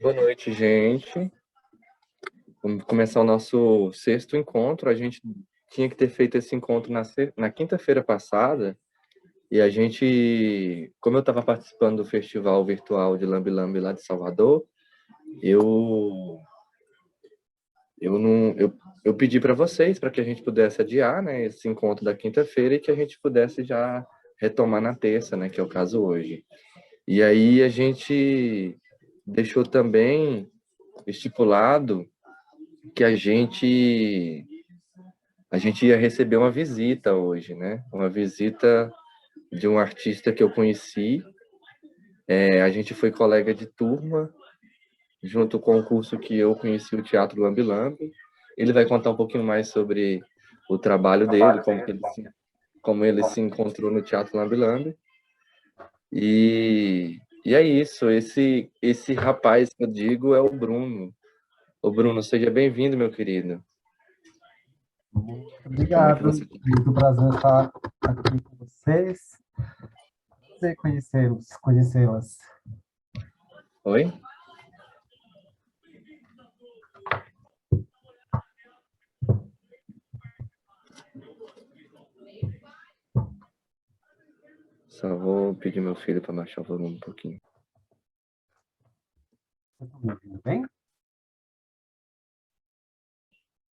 Boa noite, gente. Vamos começar o nosso sexto encontro. A gente tinha que ter feito esse encontro na quinta-feira passada, e a gente, como eu estava participando do festival virtual de Lambe Lambe lá de Salvador, eu eu não eu pedi para vocês para que a gente pudesse adiar, né, esse encontro da quinta-feira e que a gente pudesse já retomar na terça, né, que é o caso hoje. E aí a gente deixou também estipulado que a gente ia receber uma visita hoje, né? Uma visita de um artista que eu conheci. A gente foi colega de turma, junto com o curso que eu conheci, o Teatro Lambe Lambe. Ele vai contar um pouquinho mais sobre o trabalho dele, como ele se encontrou no Teatro Lambe Lambe. E é isso, esse rapaz que eu digo é o Bruno. Ô Bruno, seja bem-vindo, meu querido. Como é que Obrigado, você tá? muito prazer estar aqui com vocês. Prazer conhecê-las. Oi? Só vou pedir meu filho para baixar o volume um pouquinho. Vocês estão me ouvindo bem?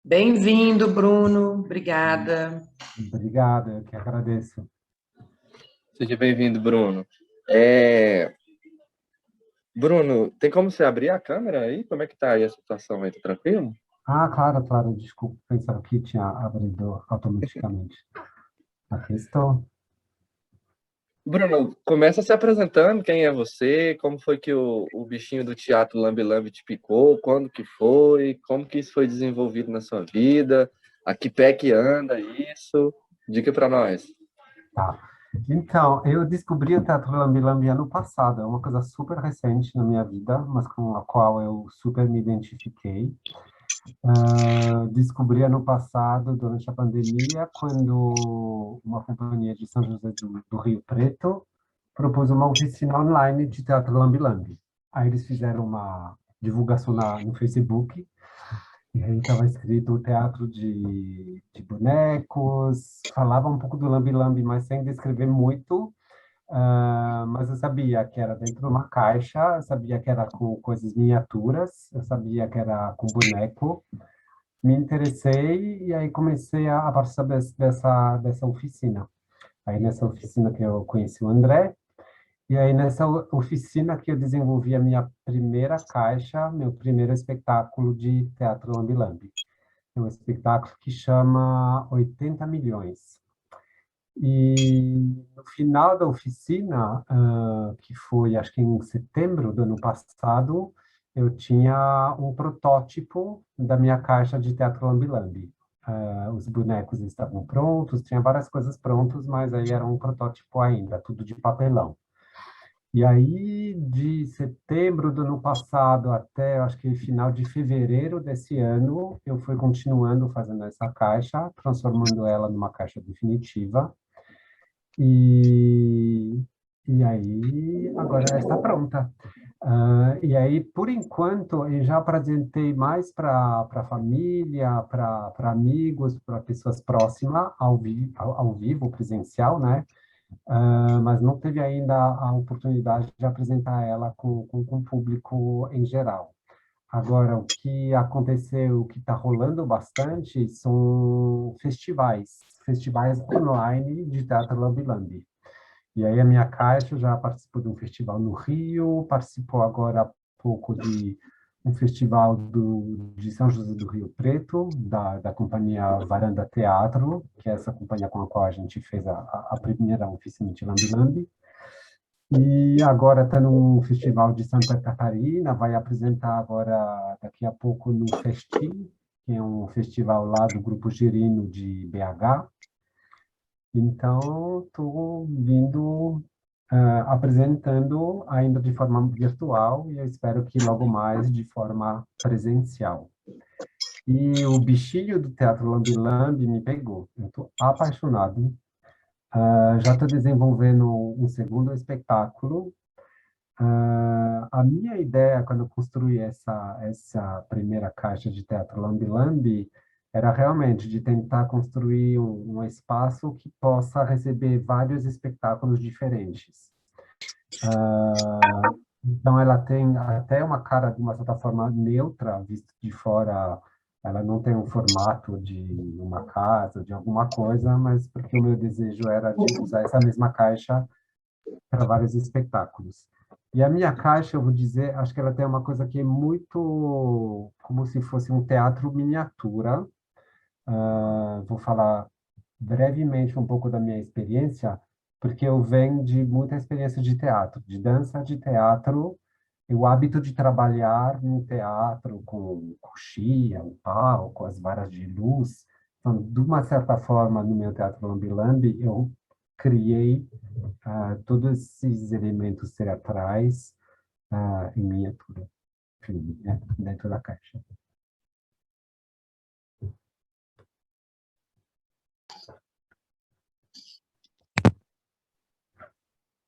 Bem-vindo, Bruno. Obrigada. Obrigado, eu que agradeço. Seja bem-vindo, Bruno. Bruno, tem como você abrir a câmera aí? Como é que tá aí a situação aí? Tá tranquilo? Claro, desculpa, pensava que tinha abrido automaticamente. Aqui estou. Bruno, começa se apresentando, quem é você, como foi que o bichinho do teatro Lambe Lambe te picou, quando que foi, como que isso foi desenvolvido na sua vida, a que pé que anda isso, diga para nós. Tá. Então, eu descobri o Teatro Lambi Lambi ano passado. É uma coisa super recente na minha vida, mas com a qual eu super me identifiquei. Descobri ano passado, durante a pandemia, quando uma companhia de São José do Rio Preto propôs uma oficina online de teatro Lambi Lambi. Aí eles fizeram uma divulgação no Facebook, e aí estava escrito o teatro de bonecos, falava um pouco do Lambi Lambi, mas sem descrever muito, mas eu sabia que era dentro de uma caixa, eu sabia que era com coisas miniaturas, eu sabia que era com boneco, me interessei e aí comecei a participar dessa oficina. Aí nessa oficina que eu conheci o André, e aí nessa oficina que eu desenvolvi a minha primeira caixa, meu primeiro espetáculo de teatro lambe-lambe. É um espetáculo que chama 80 milhões. E no final da oficina, que foi acho que em setembro do ano passado, eu tinha um protótipo da minha caixa de teatro lambe-lambe. Os bonecos estavam prontos, tinha várias coisas prontas, mas aí era um protótipo ainda, tudo de papelão. E aí, de setembro do ano passado até, acho que final de fevereiro desse ano, eu fui continuando fazendo essa caixa, transformando ela numa caixa definitiva. E, e aí, agora ela está pronta. E aí, por enquanto, eu já apresentei mais para família, para amigos, para pessoas próximas, ao vivo, presencial, né? Mas não teve ainda a oportunidade de apresentar ela com o público em geral. Agora, o que aconteceu, o que está rolando bastante são festivais online de teatro lambe-lambe. E aí a minha caixa já participou de um festival no Rio, participou agora há pouco de um festival de São José do Rio Preto, da companhia Varanda Teatro, que é essa companhia com a qual a gente fez a primeira oficina de Lambi Lambi. E agora está no Festival de Santa Catarina, vai apresentar agora, daqui a pouco, no Festim, que é um festival lá do Grupo Girino de BH. Então, estou vindo apresentando ainda de forma virtual e eu espero que logo mais de forma presencial. E o bichinho do Teatro Lambi Lambi me pegou. Eu estou apaixonado Já estou desenvolvendo um segundo espetáculo. A minha ideia, quando eu construí essa primeira caixa de teatro Lambi Lambi, era realmente de tentar construir um espaço que possa receber vários espetáculos diferentes. Então, ela tem até uma cara, de uma certa forma, neutra, visto de fora. Ela não tem um formato de uma casa, de alguma coisa, mas porque o meu desejo era de usar essa mesma caixa para vários espetáculos. E a minha caixa, eu vou dizer, acho que ela tem uma coisa que é muito como se fosse um teatro miniatura. Vou falar brevemente um pouco da minha experiência, porque eu venho de muita experiência de teatro, de dança de teatro, e o hábito de trabalhar no teatro com coxia, o palco, as varas de luz. Então, de uma certa forma, no meu teatro Lambi Lambi, eu criei todos esses elementos teatrais em miniatura, enfim, dentro da caixa.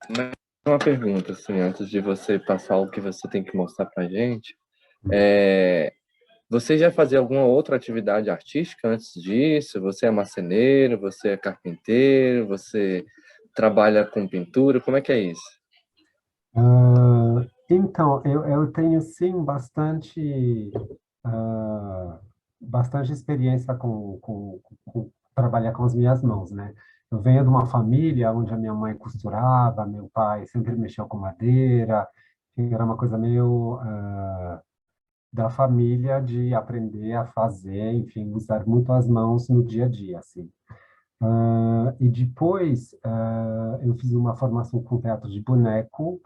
Mas uma pergunta, assim, antes de você passar o que você tem que mostrar para a gente. Você já fazia alguma outra atividade artística antes disso? Você é marceneiro, você é carpinteiro, você trabalha com pintura, como é que é isso? Então, eu tenho, sim, ah, bastante experiência com trabalhar com as minhas mãos, né? Eu venho de uma família onde a minha mãe costurava, meu pai sempre mexeu com madeira, era uma coisa meio da família de aprender a fazer, enfim, usar muito as mãos no dia a dia, assim. E depois eu fiz uma formação com teatro de boneco,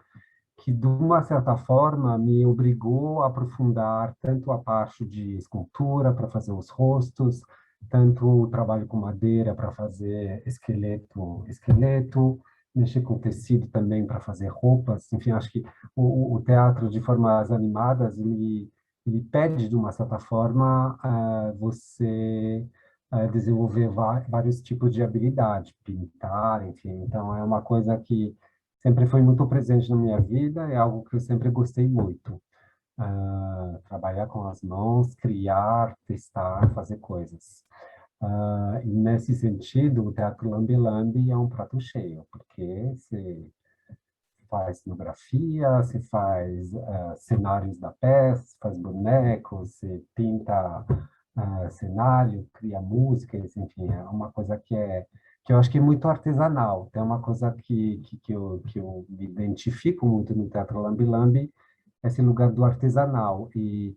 que de uma certa forma me obrigou a aprofundar tanto a parte de escultura para fazer os rostos, tanto o trabalho com madeira para fazer esqueleto, mexer com tecido também para fazer roupas. Enfim, acho que o teatro de formas animadas ele pede de uma certa forma você desenvolver vários tipos de habilidade, pintar, enfim. Então é uma coisa que sempre foi muito presente na minha vida, é algo que eu sempre gostei muito. Trabalhar com as mãos, criar, testar, fazer coisas. E nesse sentido, o Teatro Lambi Lambi é um prato cheio, porque você faz cenografia, você faz cenários da peça, faz bonecos, você pinta cenário, cria músicas, enfim, é uma coisa que eu acho que é muito artesanal. Tem uma coisa que eu me identifico muito no Teatro Lambi Lambi, esse lugar do artesanal. E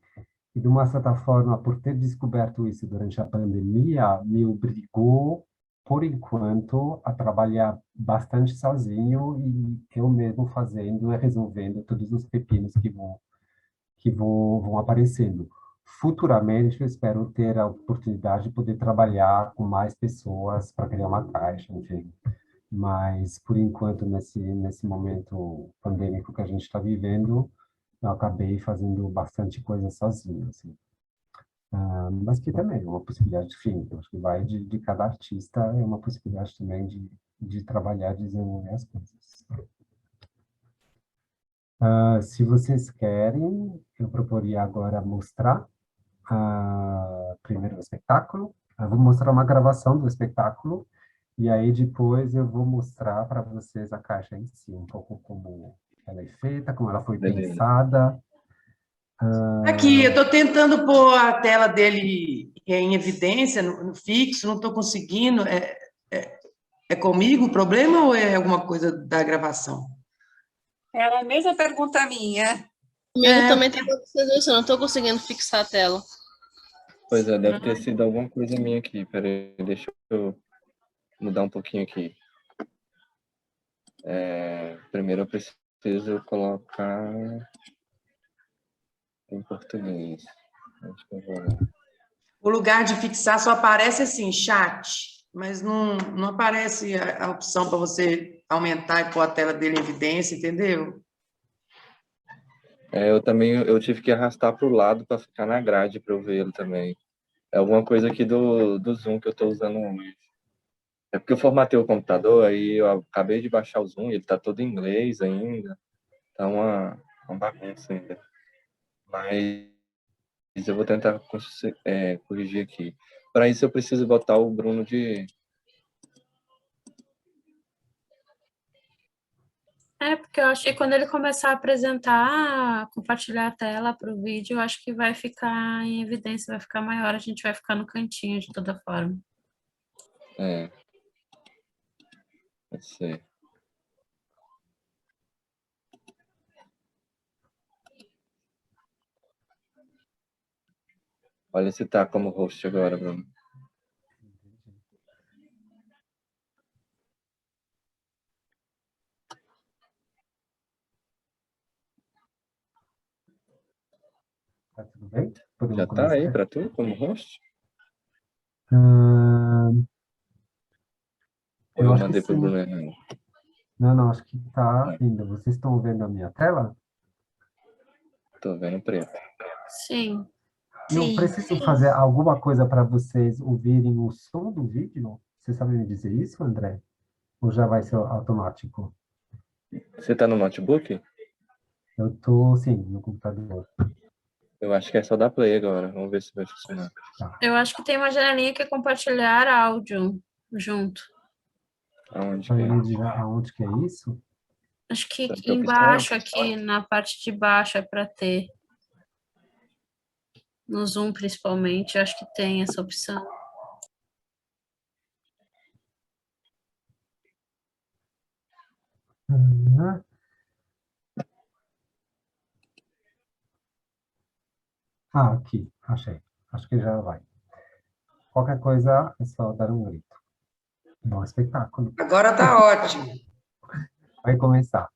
de uma certa forma, por ter descoberto isso durante a pandemia, me obrigou, por enquanto, a trabalhar bastante sozinho e eu mesmo fazendo e resolvendo todos os pepinos que vão aparecendo. Futuramente, eu espero ter a oportunidade de poder trabalhar com mais pessoas para criar uma caixa, enfim. Mas, por enquanto, nesse momento pandêmico que a gente está vivendo, eu acabei fazendo bastante coisa sozinho, assim. Mas que também é uma possibilidade, enfim, eu acho que vai de cada artista, é uma possibilidade também de trabalhar, desenvolver as coisas. Se vocês querem, eu proporia agora mostrar primeiro o espetáculo. Eu vou mostrar uma gravação do espetáculo, e aí depois eu vou mostrar para vocês a caixa em si, um pouco como ela é feita, como ela foi Beleza. pensada. Aqui, eu estou tentando pôr a tela dele em evidência, no fixo, não estou conseguindo. É comigo o problema ou é alguma coisa da gravação? Era a mesma pergunta minha. Comigo também está acontecendo isso, eu não estou conseguindo fixar a tela. Pois é, deve ter sido alguma coisa minha aqui. Peraí, deixa eu mudar um pouquinho aqui. Primeiro eu preciso colocar em português. Acho que eu vou... O lugar de fixar só aparece assim, chat, mas não aparece a opção para você aumentar e pôr a tela dele em evidência, entendeu? eu também eu tive que arrastar para o lado para ficar na grade para eu ver ele também. É alguma coisa aqui do Zoom que eu estou usando hoje. É porque eu formatei o computador, aí eu acabei de baixar o Zoom, ele tá todo em inglês ainda. Tá uma bagunça ainda. Mas eu vou tentar corrigir aqui. Para isso eu preciso botar o Bruno de... É, porque eu acho que quando ele começar a apresentar, compartilhar a tela para o vídeo, eu acho que vai ficar em evidência, vai ficar maior, a gente vai ficar no cantinho de toda forma. Pode ser. Olha se tá como host agora, Bruno. Tá tudo bem? Podemos Já tá começar? aí para tu como host? Ah, Ou eu eu acho que mandei pro sim. Bruno errado? Não, acho que está É, ainda. Vocês estão vendo a minha tela? tô vendo preto. Sim. Eu Sim. preciso fazer alguma coisa para vocês ouvirem o som do vídeo? Você sabe me dizer isso, André? Ou já vai ser automático? Você tá no notebook? Eu tô, sim, no computador. Eu acho que é só dar play agora. Vamos ver se vai funcionar. Tá. Eu acho que tem uma janelinha que é compartilhar áudio junto. Aonde que Vai é? me dizer aonde que é isso? Acho que Que opção? embaixo, aqui na parte de baixo, é para ter. No Zoom, principalmente, eu acho que tem essa opção. Ah, aqui, achei. Acho que já vai. Qualquer coisa é só dar um grito. Bom espetáculo. Agora tá ótimo. Vai começar.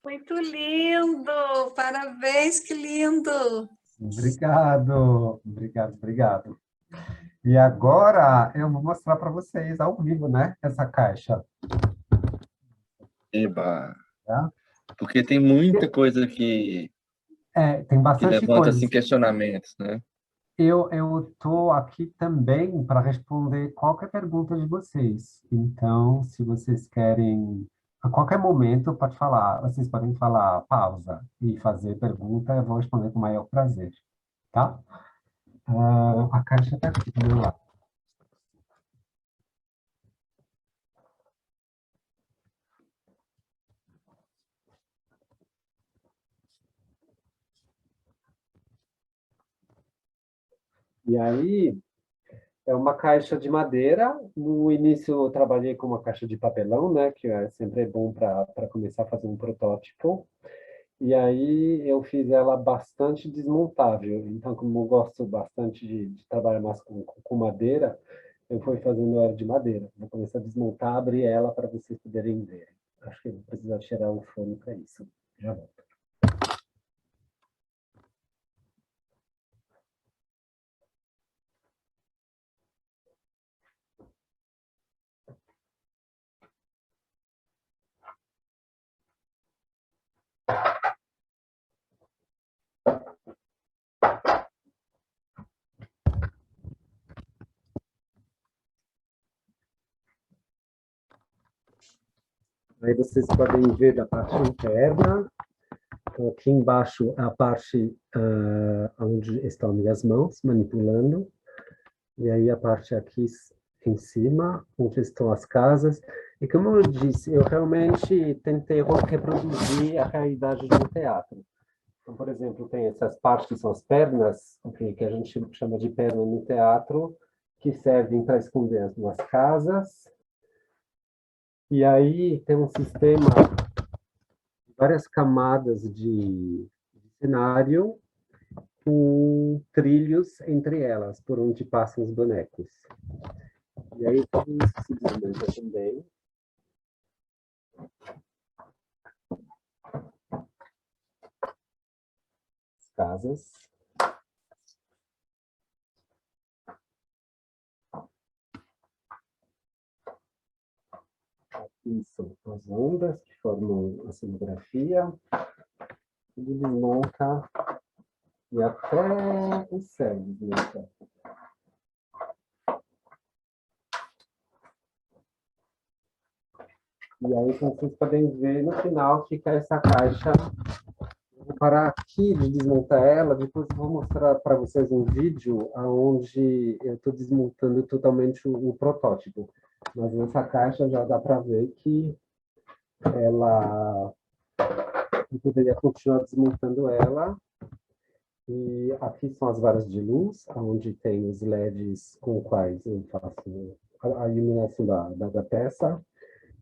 Muito lindo! Parabéns, que lindo! Obrigado, obrigado, obrigado. E agora eu vou mostrar para vocês ao vivo, né? Essa caixa. Eba! Tá? Porque tem muita coisa que Tem bastante levanta coisas. assim, questionamentos, né? Eu estou aqui também para responder qualquer pergunta de vocês. Então, se vocês querem, a qualquer momento, pode falar. Vocês podem falar pausa e fazer pergunta. Eu vou responder com o maior prazer, tá? A caixa está aqui do meu lado. E aí, é uma caixa de madeira. No início, eu trabalhei com uma caixa de papelão, né? Que sempre é bom para começar a fazer um protótipo. E aí, eu fiz ela bastante desmontável. Então, como eu gosto bastante de trabalhar mais com madeira, eu fui fazendo ela de madeira. Vou começar a desmontar, abrir ela para vocês poderem ver. Acho que eu vou precisar tirar o fone para isso. Já volto. Aí vocês podem ver a parte interna. Então, aqui embaixo é a parte onde estão minhas mãos manipulando. E aí a parte aqui em cima, onde estão as casas. E como eu disse, eu realmente tentei reproduzir a realidade de um teatro. Então, por exemplo, tem essas partes que são as pernas, que a gente chama de perna no teatro, que servem para esconder as duas casas. E aí tem um sistema de várias camadas de cenário com trilhos entre elas, por onde passam os bonecos. E aí tudo isso se desmonta também. As casas. Aqui são as ondas que formam a cenografia. Tudo desmonta e até o céu desmonta. E aí, como vocês podem ver, no final fica essa caixa. Vou parar aqui de desmontar ela, depois eu vou mostrar para vocês um vídeo onde eu estou desmontando totalmente o protótipo. Mas nessa caixa já dá para ver que eu poderia continuar desmontando ela. E aqui são as varas de luz, onde tem os LEDs com quais eu faço a iluminação da peça.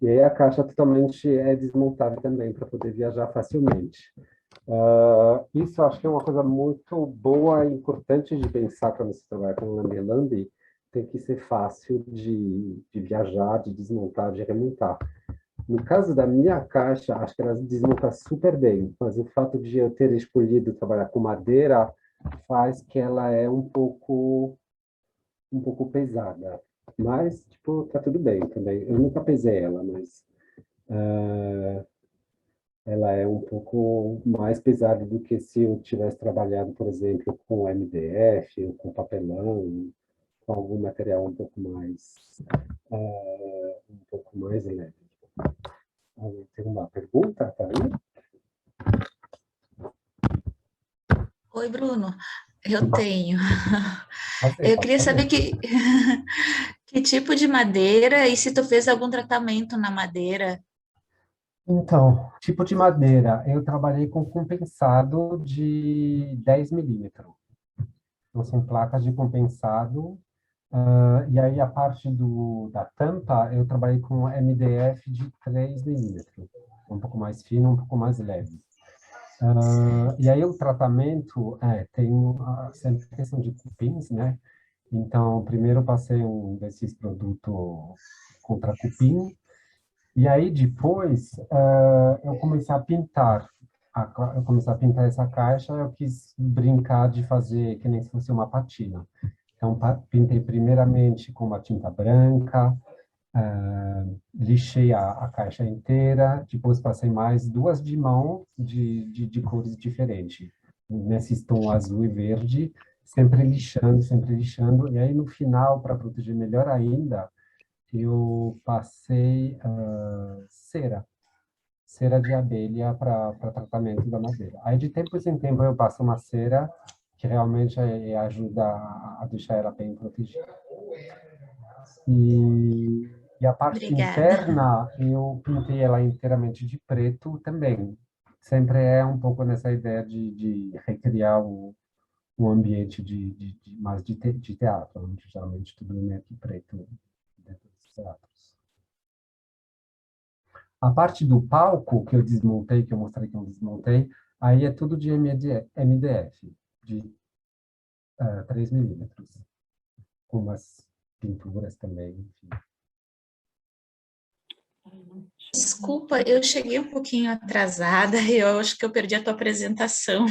E aí a caixa totalmente é desmontável também, para poder viajar facilmente. Isso eu acho que é uma coisa muito boa e importante de pensar quando você trabalha com lambe-lambe. Tem que ser fácil de viajar, de desmontar, de remontar. No caso da minha caixa, acho que ela desmonta super bem, mas o fato de eu ter escolhido trabalhar com madeira faz que ela é um pouco pesada. Mas, tipo, tá tudo bem também. Eu nunca pesei ela, mas ela é um pouco mais pesada do que se eu tivesse trabalhado, por exemplo, com MDF, ou com papelão, com algum material um pouco mais leve. Tem uma pergunta, tá aí? Oi, Bruno. Eu tenho. Pode Eu queria saber fazer. que tipo de madeira e se tu fez algum tratamento na madeira. Então, tipo de madeira, eu trabalhei com compensado de 10 milímetros. Então, são placas de compensado. E aí, a parte da tampa, eu trabalhei com MDF de 3 milímetros. Um pouco mais fino, um pouco mais leve. E aí, o tratamento tem sempre questão de cupins, né? Então, primeiro eu passei um desses produtos contra cupim. E aí, depois, eu comecei a pintar. Eu comecei a pintar essa caixa, eu quis brincar de fazer que nem se fosse uma patina. Então, pintei primeiramente com uma tinta branca, lixei a caixa inteira, depois passei mais duas de mão de cores diferentes, nesses tom azul e verde, sempre lixando, e aí no final, para proteger melhor ainda, eu passei cera de abelha para tratamento da madeira. Aí de tempos em tempos eu passo uma cera que realmente ajuda a deixar ela bem protegida. E a parte Obrigada. interna, eu pintei ela inteiramente de preto também. Sempre é um pouco nessa ideia de recriar um ambiente mais de teatro, onde geralmente tudo é meio que preto dentro dos teatros. A parte do palco que eu desmontei, que eu mostrei que eu desmontei, aí é tudo de MDF, de 3 milímetros, com umas pinturas também, enfim. Desculpa, eu cheguei um pouquinho atrasada, eu acho que eu perdi a tua apresentação.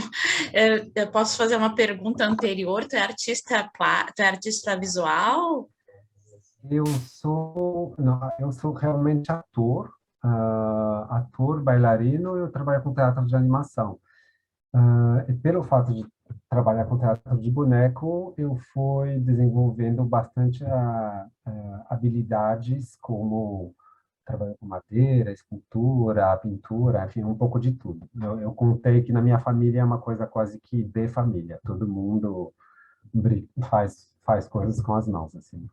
Eu posso fazer uma pergunta anterior? Tu é artista visual? Eu sou realmente ator, ator, bailarino, eu trabalho com teatro de animação. E pelo fato de trabalhar com teatro de boneco, eu fui desenvolvendo bastante habilidades como trabalhar com madeira, escultura, pintura, enfim, um pouco de tudo. Eu contei que na minha família é uma coisa quase que de família, todo mundo faz coisas com as mãos, assim,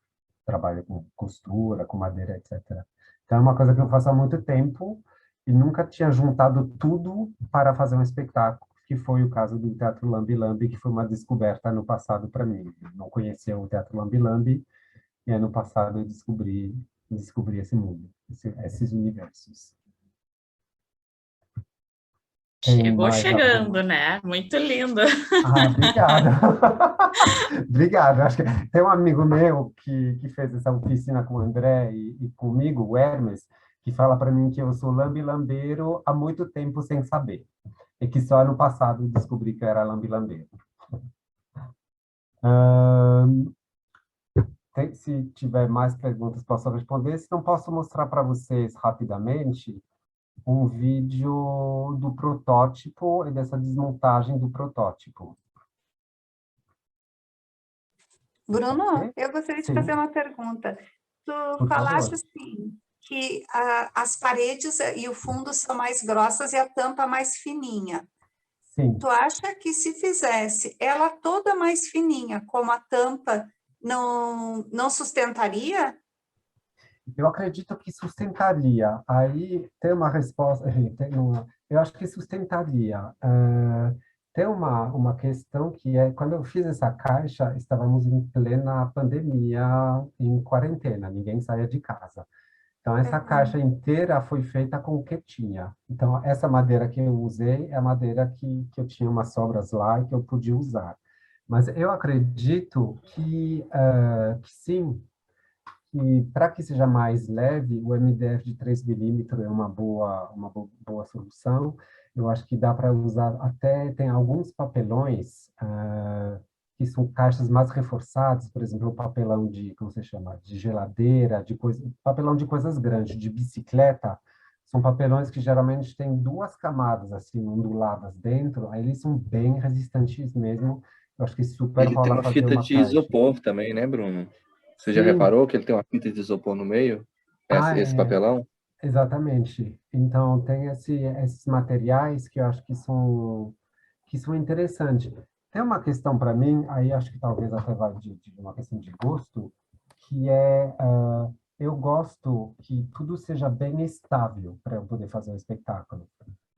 trabalha com costura, com madeira, etc. Então é uma coisa que eu faço há muito tempo e nunca tinha juntado tudo para fazer um espetáculo, que foi o caso do Teatro Lambi Lambi, que foi uma descoberta no passado para mim. Eu não conhecia o Teatro Lambi Lambi e ano passado eu descobri esse mundo, esses universos. Tem Chegou mais chegando, alguma? né? Muito lindo. Obrigado. Obrigado. Acho que tem um amigo meu que fez essa oficina com o André e comigo, o Hermes, que fala para mim que eu sou lambe-lambeiro há muito tempo sem saber. E que só ano passado eu descobri que eu era lambe-lambeiro. Se tiver mais perguntas, posso responder. Se não, posso mostrar para vocês rapidamente um vídeo do protótipo e dessa desmontagem do protótipo. Bruno, Ok? eu gostaria de fazer Sim, uma pergunta. Tu por falaste favor. assim que as paredes e o fundo são mais grossas e a tampa mais fininha. Sim. Tu acha que se fizesse ela toda mais fininha, como a tampa, não sustentaria? Eu acredito que sustentaria. Aí tem uma resposta, eu acho que sustentaria. Tem uma questão que é, quando eu fiz essa caixa, estávamos em plena pandemia, em quarentena, ninguém saía de casa. Então, essa caixa inteira foi feita com o que tinha. Então, essa madeira que eu usei é a madeira que eu tinha umas sobras lá e que eu podia usar. Mas eu acredito que sim, e para que seja mais leve, o MDF de 3 milímetros é uma boa solução. Eu acho que dá para usar até, tem alguns papelões que são caixas mais reforçadas, por exemplo, o papelão como se chama, de geladeira, papelão de coisas grandes, de bicicleta, são papelões que geralmente têm duas camadas assim onduladas dentro, aí eles são bem resistentes mesmo. Eu acho que super Ele tem rola uma fazer fita uma de caixa. isopor também, né, Bruno? Você já Sim, reparou que ele tem uma fita de isopor no meio? Esse é. papelão? Exatamente. Então, tem esses materiais que eu acho que são interessantes. Tem uma questão para mim, aí acho que talvez até vai de uma questão de gosto, que eu gosto que tudo seja bem estável para eu poder fazer o espetáculo.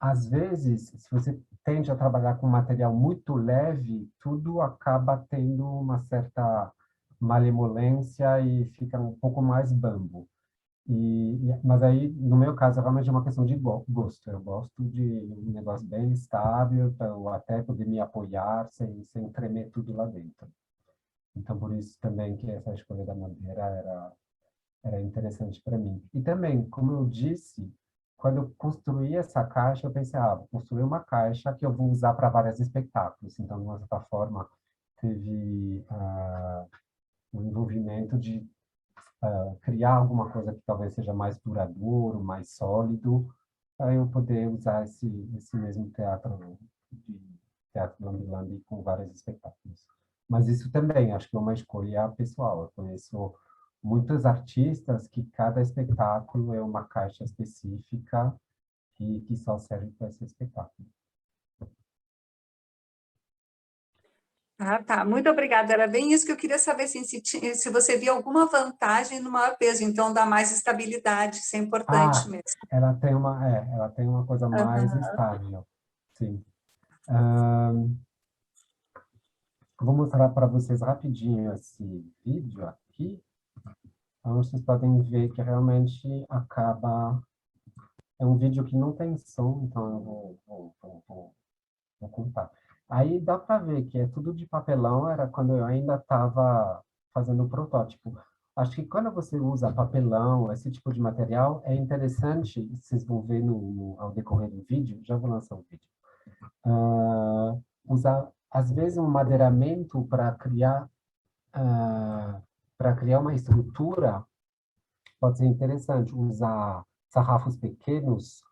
Às vezes, se você tende a trabalhar com material muito leve, tudo acaba tendo uma certa malemolência e fica um pouco mais bambo. Mas aí, no meu caso, realmente é uma questão de gosto. Eu gosto de um negócio bem estável, para eu até poder me apoiar sem tremer tudo lá dentro. Então, por isso também que essa escolha da madeira era interessante para mim. E também, como eu disse, quando eu construí essa caixa, eu pensei, vou construir uma caixa que eu vou usar para vários espetáculos. Então, de uma certa forma, teve o envolvimento de criar alguma coisa que talvez seja mais duradouro, mais sólido, para eu poder usar esse mesmo teatro Lambi com vários espetáculos. Mas isso também, acho que é uma escolha pessoal. Eu conheço muitos artistas que cada espetáculo é uma caixa específica que só serve para esse espetáculo. Ah, tá. Muito obrigada. Era bem isso que eu queria saber, assim, se você via alguma vantagem no maior peso, então dá mais estabilidade, isso é importante mesmo. Ela tem uma coisa mais estável, sim. Vou mostrar para vocês rapidinho esse vídeo aqui. Então, vocês podem ver que realmente acaba... É um vídeo que não tem som, então eu vou contar. Aí dá para ver que é tudo de papelão, era quando eu ainda estava fazendo o protótipo. Acho que quando você usa papelão, esse tipo de material, é interessante, vocês vão ver ao decorrer do vídeo, já vou lançar o vídeo, usar, às vezes, um madeiramento para criar uma estrutura, pode ser interessante. Usar sarrafos pequenos,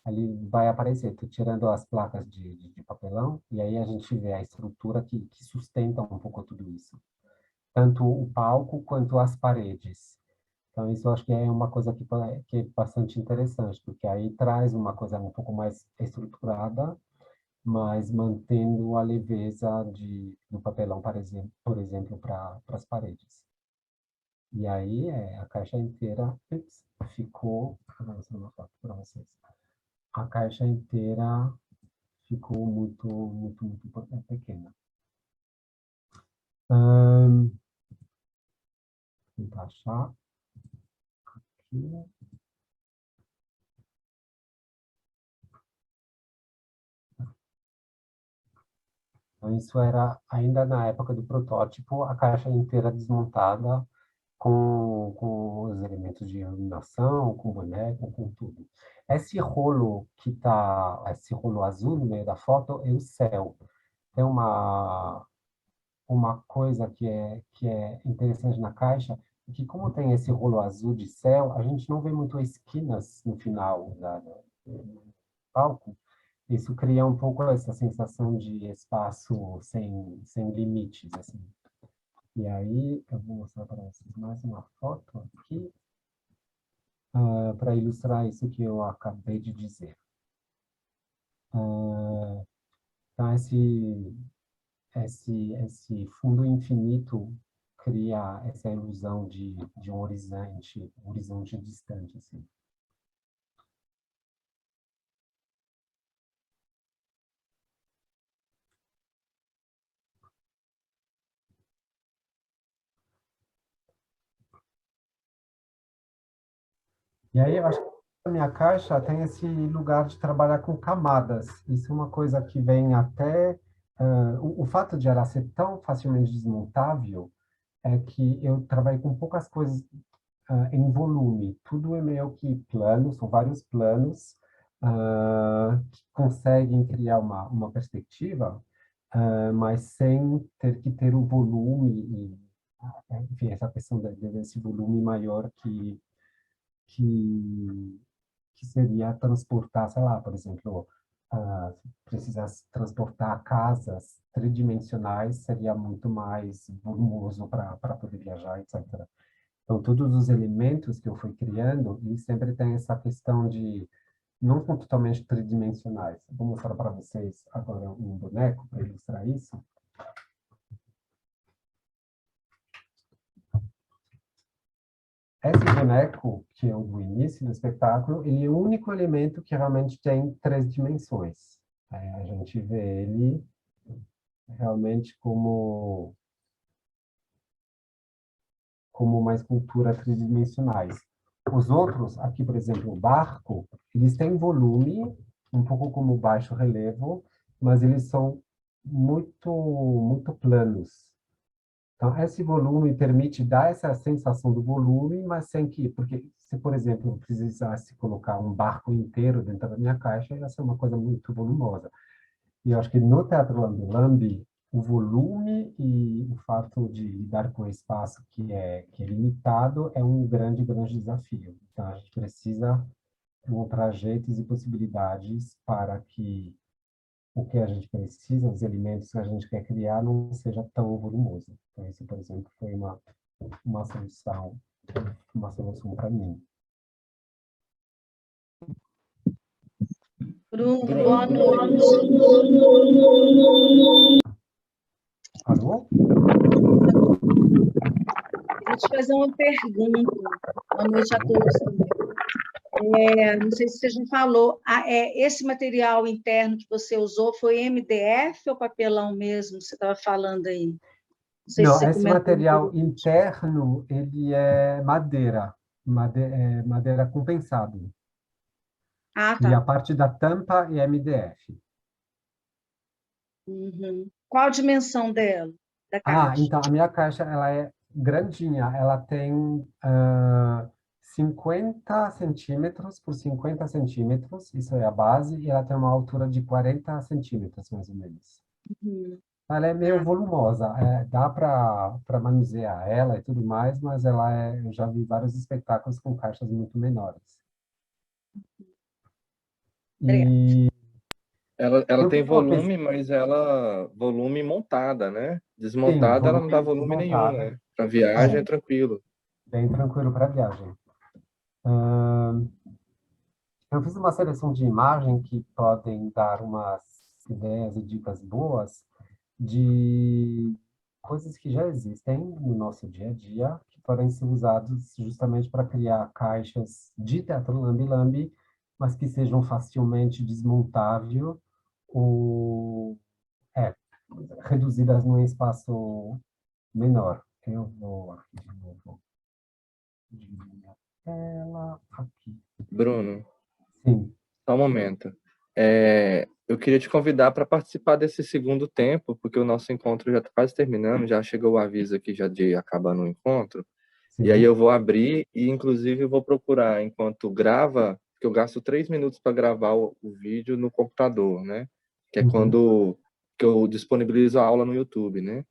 ali vai aparecer, tô tirando as placas de papelão, e aí a gente vê a estrutura que sustenta um pouco tudo isso. Tanto o palco quanto as paredes. Então, isso eu acho que é uma coisa que é bastante interessante, porque aí traz uma coisa um pouco mais estruturada, mas mantendo a leveza do papelão, por exemplo, para as paredes. E aí, a caixa inteira ficou... Vou mostrar uma foto para vocês. A caixa inteira ficou muito pequena. Vou tentar achar aqui. Então, isso era ainda na época do protótipo, a caixa inteira desmontada com os elementos de iluminação, com boneco, com tudo. Esse rolo esse rolo azul no meio da foto é o céu. Tem uma coisa que é interessante na caixa, é que como tem esse rolo azul de céu, a gente não vê muito esquinas no final do palco. Isso cria um pouco essa sensação de espaço sem limites, assim. E aí, eu vou mostrar para vocês mais uma foto aqui, para ilustrar isso que eu acabei de dizer. Então, esse fundo infinito cria essa ilusão de um horizonte distante, assim. E aí, eu acho que a minha caixa tem esse lugar de trabalhar com camadas. Isso é uma coisa que vem até... o fato de ela ser tão facilmente desmontável é que eu trabalhei com poucas coisas em volume. Tudo é meio que plano, são vários planos que conseguem criar uma perspectiva, mas sem ter que ter o volume enfim, essa questão desse volume maior que, que seria transportar, sei lá, por exemplo, precisasse transportar casas tridimensionais, seria muito mais volumoso para poder viajar, etc. Então, todos os elementos que eu fui criando, eles sempre têm essa questão de não são totalmente tridimensionais. Vou mostrar para vocês agora um boneco para ilustrar isso. Esse boneco, que é o do início do espetáculo, ele é o único elemento que realmente tem 3 dimensões. A gente vê ele realmente como uma escultura tridimensionais. Os outros, aqui, por exemplo, o barco, eles têm volume, um pouco como o baixo relevo, mas eles são muito planos. Então, esse volume permite dar essa sensação do volume, mas sem que... Porque se, por exemplo, eu precisasse colocar um barco inteiro dentro da minha caixa, ia ser uma coisa muito volumosa. E eu acho que no Teatro Lambi, o volume e o fato de lidar com o espaço que é limitado é um grande, grande desafio. Então, a gente precisa encontrar jeitos e possibilidades para que o que a gente precisa, os elementos que a gente quer criar, não seja tão volumoso. Então, isso, por exemplo, foi uma solução para mim. Bruno, Bruno. boa noite. Alô? Queria te fazer uma pergunta. Boa noite a todos também. Não sei se você já falou, esse material interno que você usou foi MDF ou papelão mesmo? Você estava falando aí. Não sei se Não, você esse comentou. material interno, ele é madeira, madeira compensado. Ah, E a tá. parte da tampa é MDF. Uhum. Qual a dimensão dela, da caixa? Então, a minha caixa, ela é grandinha. Ela tem 50 centímetros por 50 centímetros, isso é a base, e ela tem uma altura de 40 centímetros, mais ou menos. Uhum. Ela é meio volumosa, dá para manusear ela e tudo mais, mas eu já vi vários espetáculos com caixas muito menores. Obrigada. E Ela eu tem fiz uma volume, mas ela volume montada, né? sim, Desmontada, ela não dá volume volume nenhum, montado, né? Para viagem é tranquilo. bem tranquilo para viagem. Ahn, Eu fiz uma seleção de imagem que podem dar umas ideias e dicas boas de coisas que já existem no nosso dia a dia, que podem ser usados justamente para criar caixas de teatro lambi-lambi, mas que sejam facilmente desmontáveis ou reduzidas num espaço menor. Eu vou aqui de novo diminuir a tela. Aqui. Bruno, Sim. só um momento. Eu queria te convidar para participar desse segundo tempo, porque o nosso encontro já está quase terminando, já chegou o aviso aqui já de acabando o encontro. E aí Sim. eu vou abrir e, inclusive, eu vou procurar enquanto grava, porque eu gasto 3 minutos para gravar o vídeo no computador, né? Que é Uhum. quando que eu disponibilizo a aula no YouTube, né?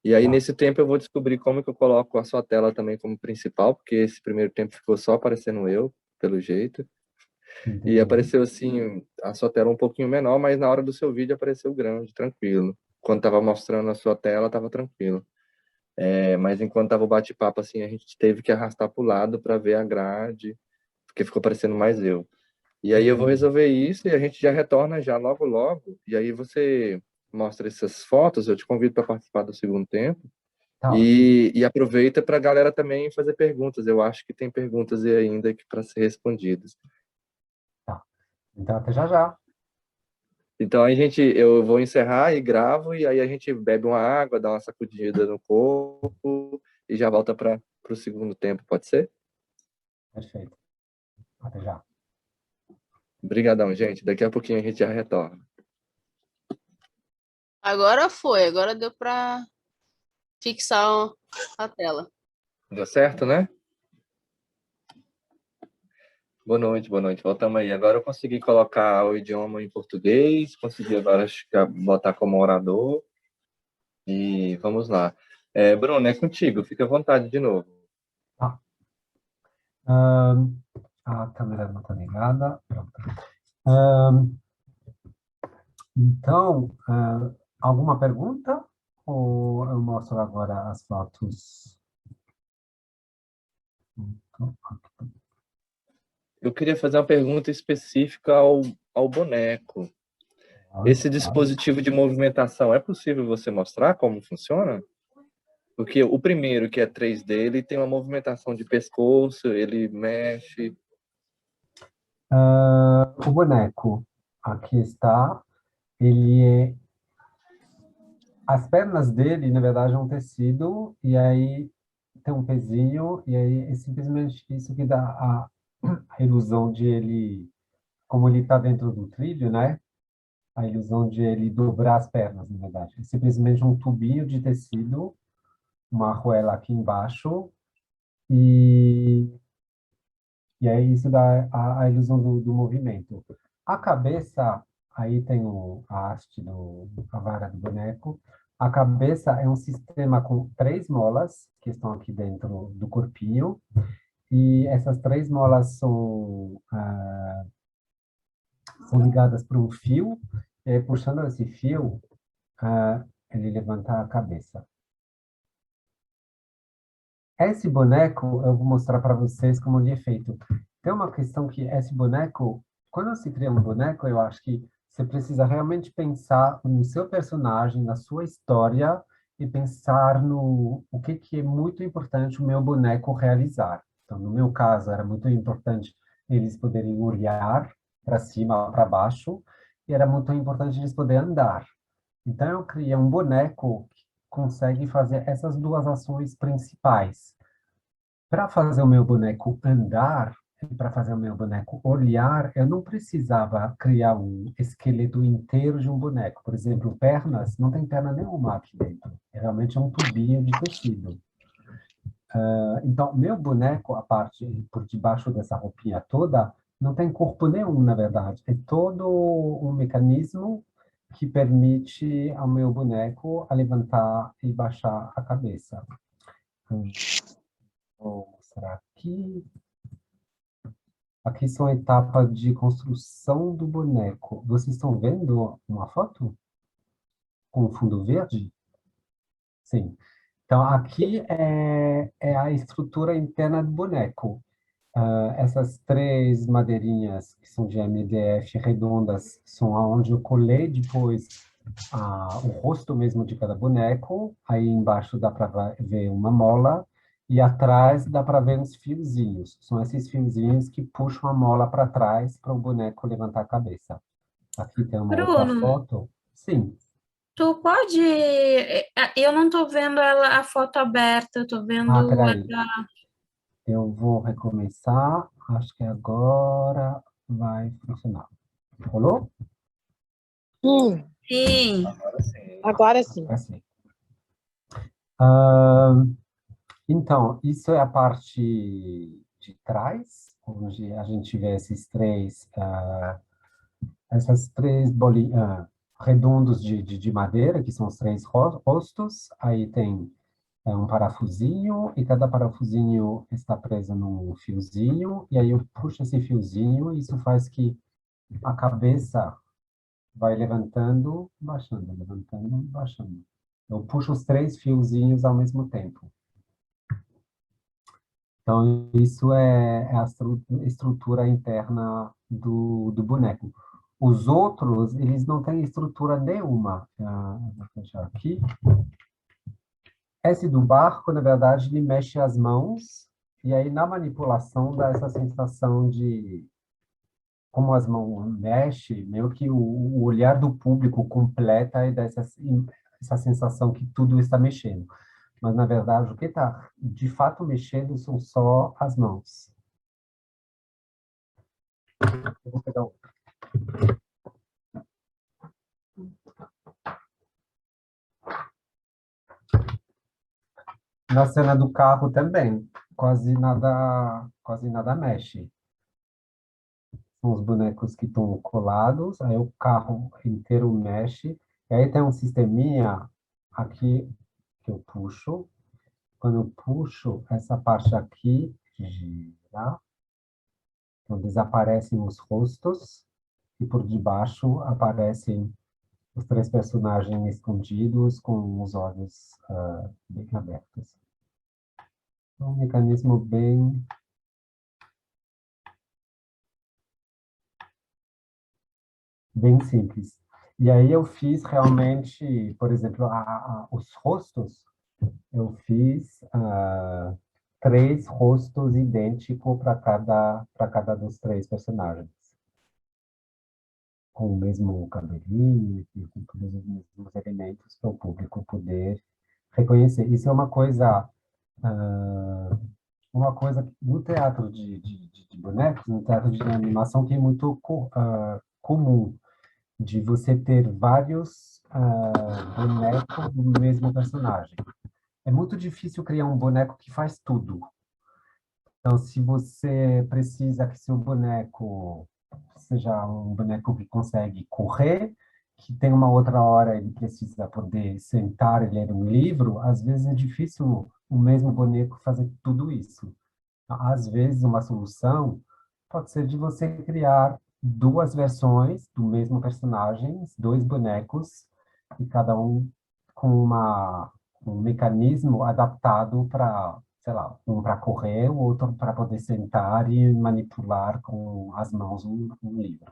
E aí, Tá. nesse tempo, eu vou descobrir como que eu coloco a sua tela também como principal, porque esse primeiro tempo ficou só aparecendo eu, pelo jeito. E Entendi. apareceu, assim, a sua tela um pouquinho menor, mas na hora do seu vídeo apareceu grande, tranquilo. Quando tava mostrando a sua tela, tava tranquilo. Mas enquanto tava o bate-papo, assim, a gente teve que arrastar pro lado para ver a grade, porque ficou parecendo mais eu. E aí eu vou Entendi. resolver isso e a gente já retorna já logo logo. E aí você mostra essas fotos, eu te convido para participar do segundo tempo. Tá ótimo. E aproveita para a galera também fazer perguntas. Eu acho que tem perguntas aí ainda para ser respondidas. Tá. Então, até já já. Então eu vou encerrar e gravo, e aí a gente bebe uma água, dá uma sacudida no corpo e já volta para o segundo tempo, pode ser? Perfeito. Até já. Obrigadão, gente. Daqui a pouquinho a gente já retorna. Agora foi, agora deu para fixar a tela. Deu certo, né? Boa noite, boa noite. Voltamos aí. Agora eu consegui colocar o idioma em português, consegui agora botar como orador. E vamos lá. Bruno, é contigo. Fica à vontade de novo. Tá. A câmera não está ligada. Pronto. Então, alguma pergunta? Ou eu mostro agora as fotos? Eu queria fazer uma pergunta específica ao boneco. Esse dispositivo de movimentação, é possível você mostrar como funciona? Porque o primeiro, que é 3D, ele tem uma movimentação de pescoço, ele mexe. O boneco, aqui está. Ele é... As pernas dele, na verdade, é um tecido, e aí tem um pezinho, e aí é simplesmente isso que dá a ilusão de ele, como ele está dentro do trilho, né? A ilusão de ele dobrar as pernas, na verdade. É simplesmente um tubinho de tecido uma arruela aqui embaixo, e, e aí isso dá a ilusão do movimento. A cabeça, aí tem a haste, a vara do boneco. A cabeça é um sistema com 3 molas, que estão aqui dentro do corpinho, e essas 3 molas são ligadas por um fio, e aí, puxando esse fio, ele levanta a cabeça. Esse boneco, eu vou mostrar para vocês como ele é feito. Tem uma questão que esse boneco, quando se cria um boneco, eu acho que você precisa realmente pensar no seu personagem, na sua história, e pensar no o que é muito importante o meu boneco realizar. Então, no meu caso, era muito importante eles poderem olhar para cima, para baixo, e era muito importante eles poderem andar. Então, eu criei um boneco que consegue fazer essas 2 ações principais. Para fazer o meu boneco andar, para fazer o meu boneco olhar, eu não precisava criar um esqueleto inteiro de um boneco. Por exemplo, pernas, não tem perna nenhuma aqui dentro. É realmente um tubinho de tecido. Então, meu boneco, a parte por debaixo dessa roupinha toda, não tem corpo nenhum, na verdade. É todo um mecanismo que permite ao meu boneco a levantar e baixar a cabeça. Vou mostrar aqui. Aqui são etapas de construção do boneco. Vocês estão vendo uma foto? Com fundo verde? Sim. Então, aqui é a estrutura interna do boneco. Essas 3 madeirinhas, que são de MDF redondas, são onde eu colei depois o rosto mesmo de cada boneco. Aí embaixo dá para ver uma mola, e atrás dá para ver uns fiozinhos. São esses fiozinhos que puxam a mola para trás para o boneco levantar a cabeça. Aqui tem uma outra Bruno, foto. Sim. tu pode. Eu não estou vendo a foto aberta, eu estou vendo Peraí. ela. Eu vou recomeçar. Acho que agora vai funcionar. Rolou? Sim. Agora sim. Agora sim. Então, isso é a parte de trás, onde a gente vê essas 3 bolinhas redondos de madeira, que são os 3 rostos. Aí tem um parafusinho, e cada parafusinho está preso num fiozinho, e aí eu puxo esse fiozinho, e isso faz que a cabeça vai levantando, baixando, levantando, baixando. Eu puxo os 3 fiozinhos ao mesmo tempo. Então, isso é a estrutura interna do boneco. Os outros, eles não têm estrutura nenhuma. Vou fechar aqui. Esse do barco, na verdade, ele mexe as mãos, e aí na manipulação dá essa sensação de como as mãos mexem, meio que o olhar do público completa e dá essa sensação que tudo está mexendo. Mas, na verdade, o que está de fato mexendo são só as mãos. Eu vou pegar outro. Na cena do carro também, quase nada mexe. São os bonecos que estão colados, aí o carro inteiro mexe, e aí tem um sisteminha aqui que eu puxo. Quando eu puxo, essa parte aqui gira, então desaparecem os rostos, e por debaixo aparecem os 3 personagens escondidos com os olhos bem abertos. É um mecanismo bem simples. E aí eu fiz realmente, por exemplo, os rostos, eu fiz 3 rostos idênticos para cada dos 3 personagens. Com o mesmo cabelinho, e com todos os mesmos elementos para o público poder reconhecer. Isso é uma coisa no teatro de bonecos, no teatro de animação, que é muito comum, de você ter vários bonecos do mesmo personagem. é muito difícil criar um boneco que faz tudo. Então, se você precisa que seu boneco seja um boneco que consegue correr, que tem uma outra hora ele precisa poder sentar e ler um livro, às vezes é difícil o mesmo boneco fazer tudo isso. Às vezes, uma solução pode ser de você criar duas versões do mesmo personagem, dois bonecos, e cada um com um mecanismo adaptado para, sei lá, um para correr, o outro para poder sentar e manipular com as mãos um livro.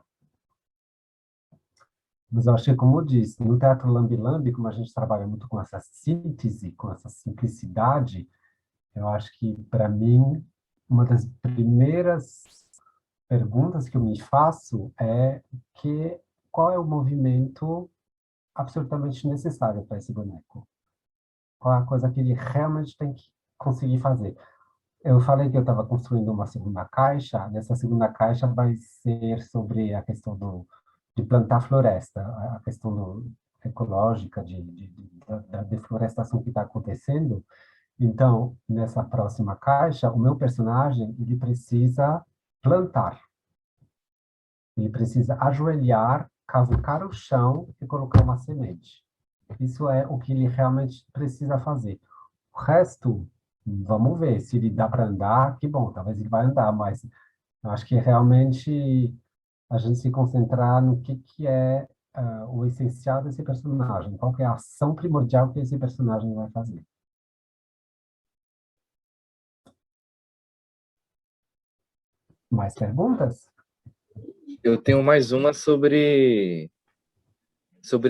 Mas eu achei, como eu disse, no Teatro Lambi Lambi, como a gente trabalha muito com essa síntese, com essa simplicidade, eu acho que, para mim, uma das primeiras perguntas que eu me faço é qual é o movimento absolutamente necessário para esse boneco? Qual é a coisa que ele realmente tem que conseguir fazer? Eu falei que eu estava construindo uma segunda caixa. Nessa segunda caixa vai ser sobre a questão de plantar floresta, a questão ecológica da deflorestação que está acontecendo. Então, nessa próxima caixa, o meu personagem ele precisa plantar. Ele precisa ajoelhar, cavucar o chão e colocar uma semente. Isso é o que ele realmente precisa fazer. O resto, vamos ver. Se ele dá para andar, que bom, talvez ele vai andar, mas eu acho que realmente a gente se concentrar no que é o essencial desse personagem, qual que é a ação primordial que esse personagem vai fazer. Mais perguntas? Eu tenho mais uma sobre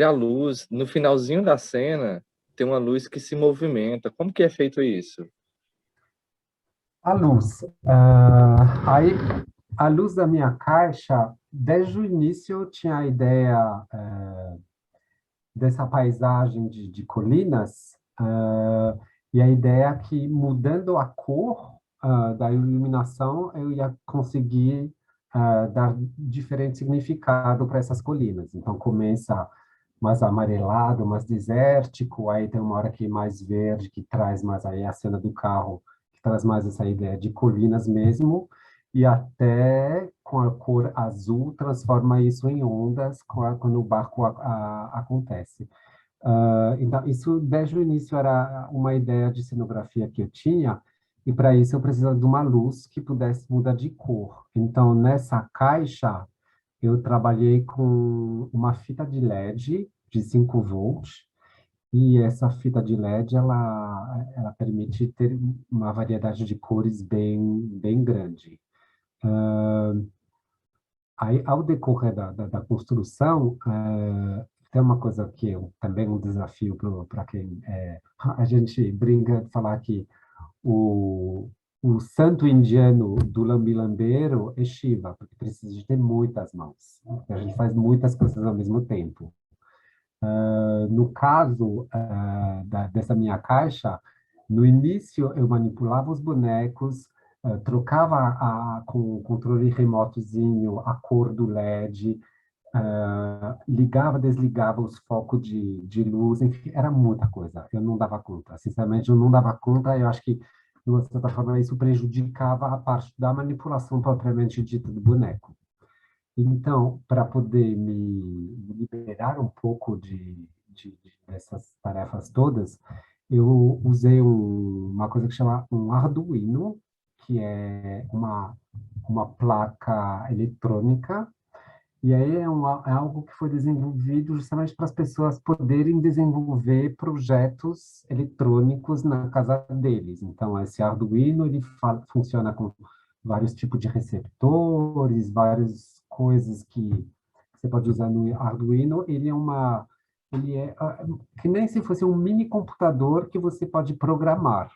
a luz. No finalzinho da cena, tem uma luz que se movimenta. Como que é feito isso? A luz. Aí, a luz da minha caixa, desde o início eu tinha a ideia dessa paisagem de colinas, e a ideia é que, mudando a cor da iluminação, eu ia conseguir dar diferente significado para essas colinas. Então, começa mais amarelado, mais desértico, aí tem uma hora que é mais verde, que traz mais aí a cena do carro, que traz mais essa ideia de colinas mesmo, e até com a cor azul transforma isso em ondas quando o barco acontece. Então, isso desde o início era uma ideia de cenografia que eu tinha, e para isso eu precisava de uma luz que pudesse mudar de cor. Então, nessa caixa, eu trabalhei com uma fita de LED de 5 volts, e essa fita de LED, ela permite ter uma variedade de cores bem grande. Aí, ao decorrer da construção, tem uma coisa que também um desafio para quem... a gente brinca de falar que o santo indiano do lambi-lambeiro é Shiva, porque precisa de ter muitas mãos. A gente faz muitas coisas ao mesmo tempo. No caso dessa minha caixa, no início eu manipulava os bonecos, trocava com o controle remotozinho a cor do LED, ligava, desligava os focos de luz, enfim, era muita coisa. Eu não dava conta, sinceramente, eu não dava conta. Eu acho que, de uma certa forma, isso prejudicava a parte da manipulação propriamente dita do boneco. Então, para poder me liberar um pouco dessas tarefas todas, eu usei uma coisa que chama um Arduino, que é uma placa eletrônica, e aí é algo que foi desenvolvido justamente para as pessoas poderem desenvolver projetos eletrônicos na casa deles. Então, esse Arduino, ele funciona com vários tipos de receptores, várias coisas que você pode usar no Arduino. Ele é que nem se fosse um mini computador que você pode programar.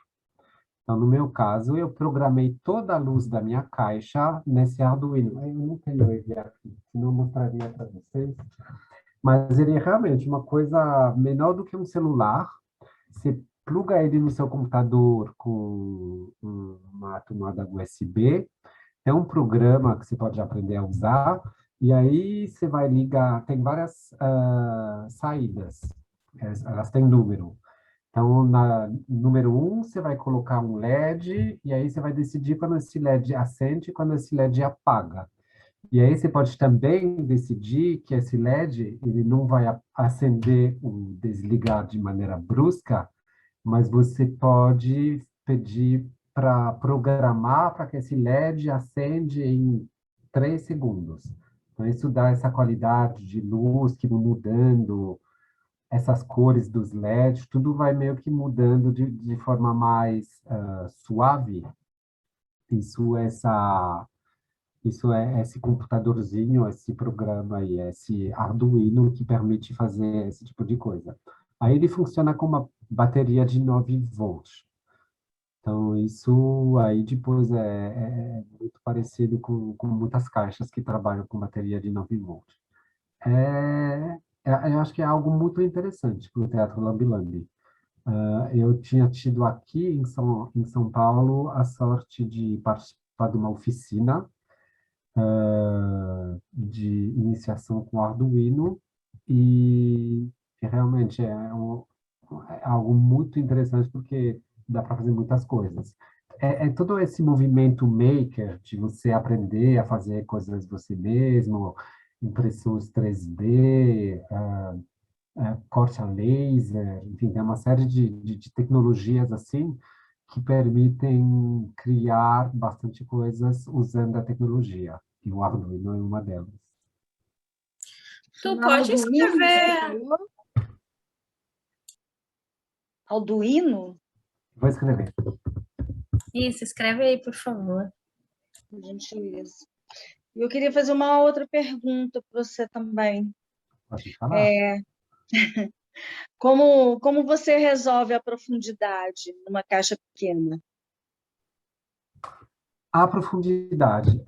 Então, no meu caso, eu programei toda a luz da minha caixa nesse Arduino. Eu não tenho ele aqui, senão eu mostraria para vocês. Mas ele é realmente uma coisa menor do que um celular. Você pluga ele no seu computador com uma tomada USB. Tem um programa que você pode aprender a usar. E aí você vai ligar, tem várias saídas. Elas têm número. Então, número 1, você vai colocar um LED, e aí você vai decidir quando esse LED acende e quando esse LED apaga. E aí você pode também decidir que esse LED ele não vai acender ou desligar de maneira brusca, mas você pode pedir para programar para que esse LED acende em 3 segundos. Então, isso dá essa qualidade de luz que vai mudando, essas cores dos LEDs, tudo vai meio que mudando de forma mais suave. Isso é esse computadorzinho, esse programa aí, esse Arduino que permite fazer esse tipo de coisa. Aí ele funciona com uma bateria de 9 volts. Então, isso aí depois é muito parecido com muitas caixas que trabalham com bateria de 9 volts. Eu acho que é algo muito interessante para o Teatro Lambi Lambi. Eu tinha tido aqui em São Paulo a sorte de participar de uma oficina de iniciação com Arduino e realmente é algo muito interessante porque dá para fazer muitas coisas. É todo esse movimento maker de você aprender a fazer coisas você mesmo, impressões 3D, corte a laser, enfim, tem uma série de tecnologias assim que permitem criar bastante coisas usando a tecnologia. E o Arduino é uma delas. Tu pode escrever... Arduino? Vou escrever. Isso, escreve aí, por favor. Gentileza. Eu queria fazer uma outra pergunta para você também. Pode falar. Como você resolve a profundidade numa caixa pequena? A profundidade.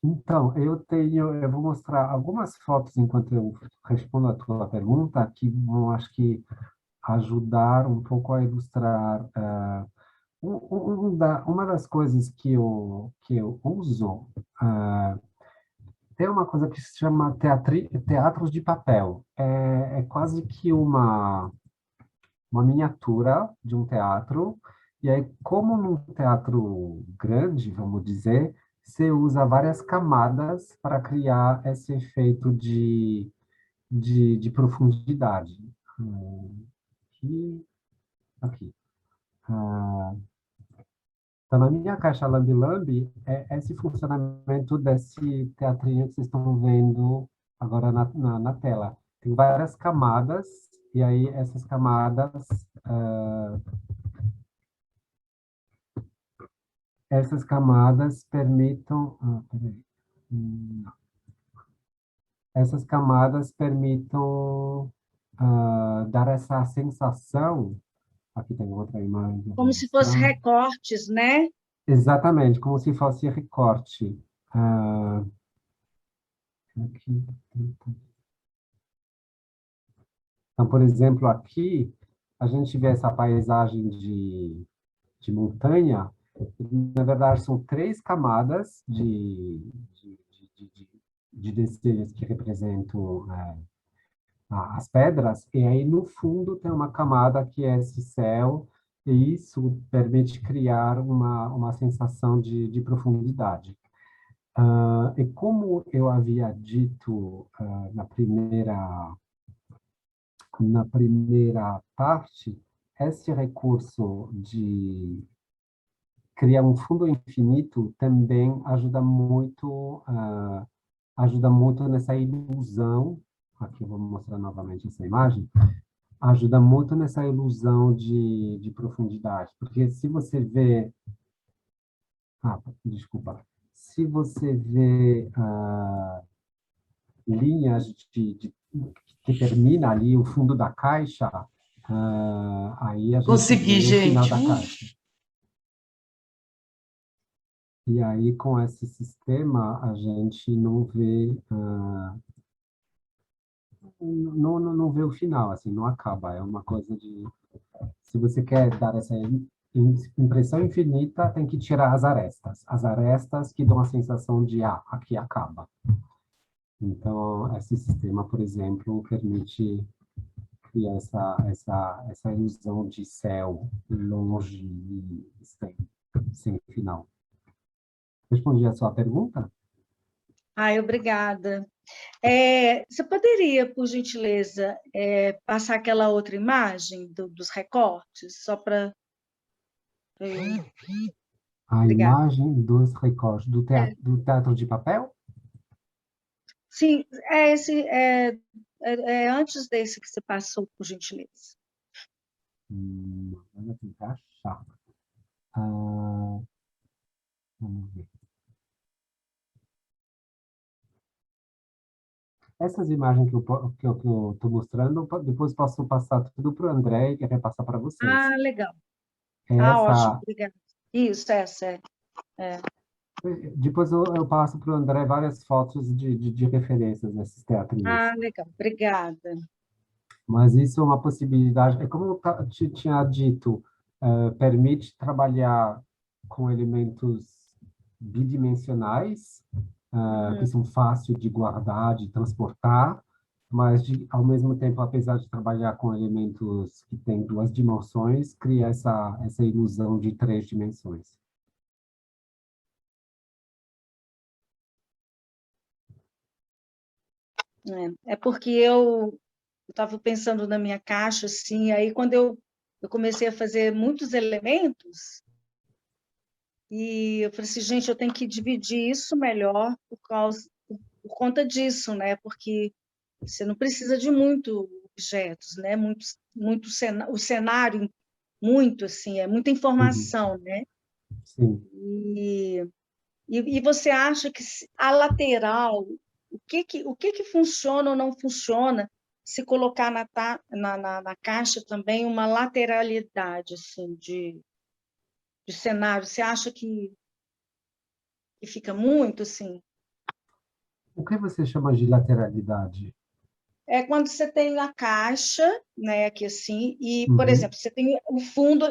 Então, eu vou mostrar algumas fotos enquanto eu respondo a tua pergunta, que vão, acho que, ajudar um pouco a ilustrar. Uma das coisas que eu uso, tem uma coisa que se chama teatros de papel. É quase que uma miniatura de um teatro, e aí, como num teatro grande, vamos dizer, você usa várias camadas para criar esse efeito de profundidade. Aqui. Então, na minha caixa Lambi Lambi, é esse funcionamento desse teatrinho que vocês estão vendo agora na tela. Tem várias camadas, e aí essas camadas permitam... essas camadas permitam dar essa sensação... Aqui tem outra imagem. Como se fossem recortes, né? Exatamente, como se fosse recorte. Aqui. Então, por exemplo, aqui, a gente vê essa paisagem de montanha. Na verdade, são 3 camadas de desenhos que representam as pedras, e aí no fundo tem uma camada que é esse céu, e isso permite criar uma sensação de profundidade. E como eu havia dito na primeira parte, esse recurso de criar um fundo infinito também ajuda muito nessa ilusão. Aqui eu vou mostrar novamente essa imagem. Ajuda muito nessa ilusão de profundidade, porque se você vê... desculpa. Se você vê linhas que termina ali o fundo da caixa, aí a gente Consegui, vê o final gente. da caixa. E aí, com esse sistema, a gente não vê... não vê o final, assim, não acaba. É uma coisa de... Se você quer dar essa impressão infinita, tem que tirar as arestas. As arestas que dão a sensação de, aqui acaba. Então, esse sistema, por exemplo, permite cria essa ilusão de céu longe e sem final. Respondi a sua pergunta? Ai, obrigada. Você poderia, por gentileza, passar aquela outra imagem dos recortes, só para... A Obrigada. imagem dos recortes do teatro de papel? Sim, antes desse que você passou, por gentileza. Vou tentar achar. Vamos ver. Essas imagens que eu estou mostrando, depois posso passar tudo para o André, que vai passar para vocês. Ah, legal. Ótimo, Essa, obrigada. Isso, essa. depois eu passo para o André várias fotos de referências nesses teatrinhos. Ah, legal, obrigada. Mas isso é uma possibilidade. É como eu tinha dito, permite trabalhar com elementos bidimensionais, que são fáceis de guardar, de transportar, mas, ao mesmo tempo, apesar de trabalhar com elementos que têm duas dimensões, cria essa ilusão de três dimensões. É porque eu estava pensando na minha caixa, assim, aí quando eu comecei a fazer muitos elementos, e eu falei assim, gente, eu tenho que dividir isso melhor por conta disso, né? Porque você não precisa de muitos objetos, né? O cenário, muito, assim, é muita informação, né? Sim. E você acha que a lateral, o que funciona ou não funciona, se colocar na caixa também uma lateralidade assim, de cenário? Você acha que fica muito assim? O que você chama de lateralidade? É quando você tem a caixa, né, aqui assim, e, por Uhum. exemplo, você tem um fundo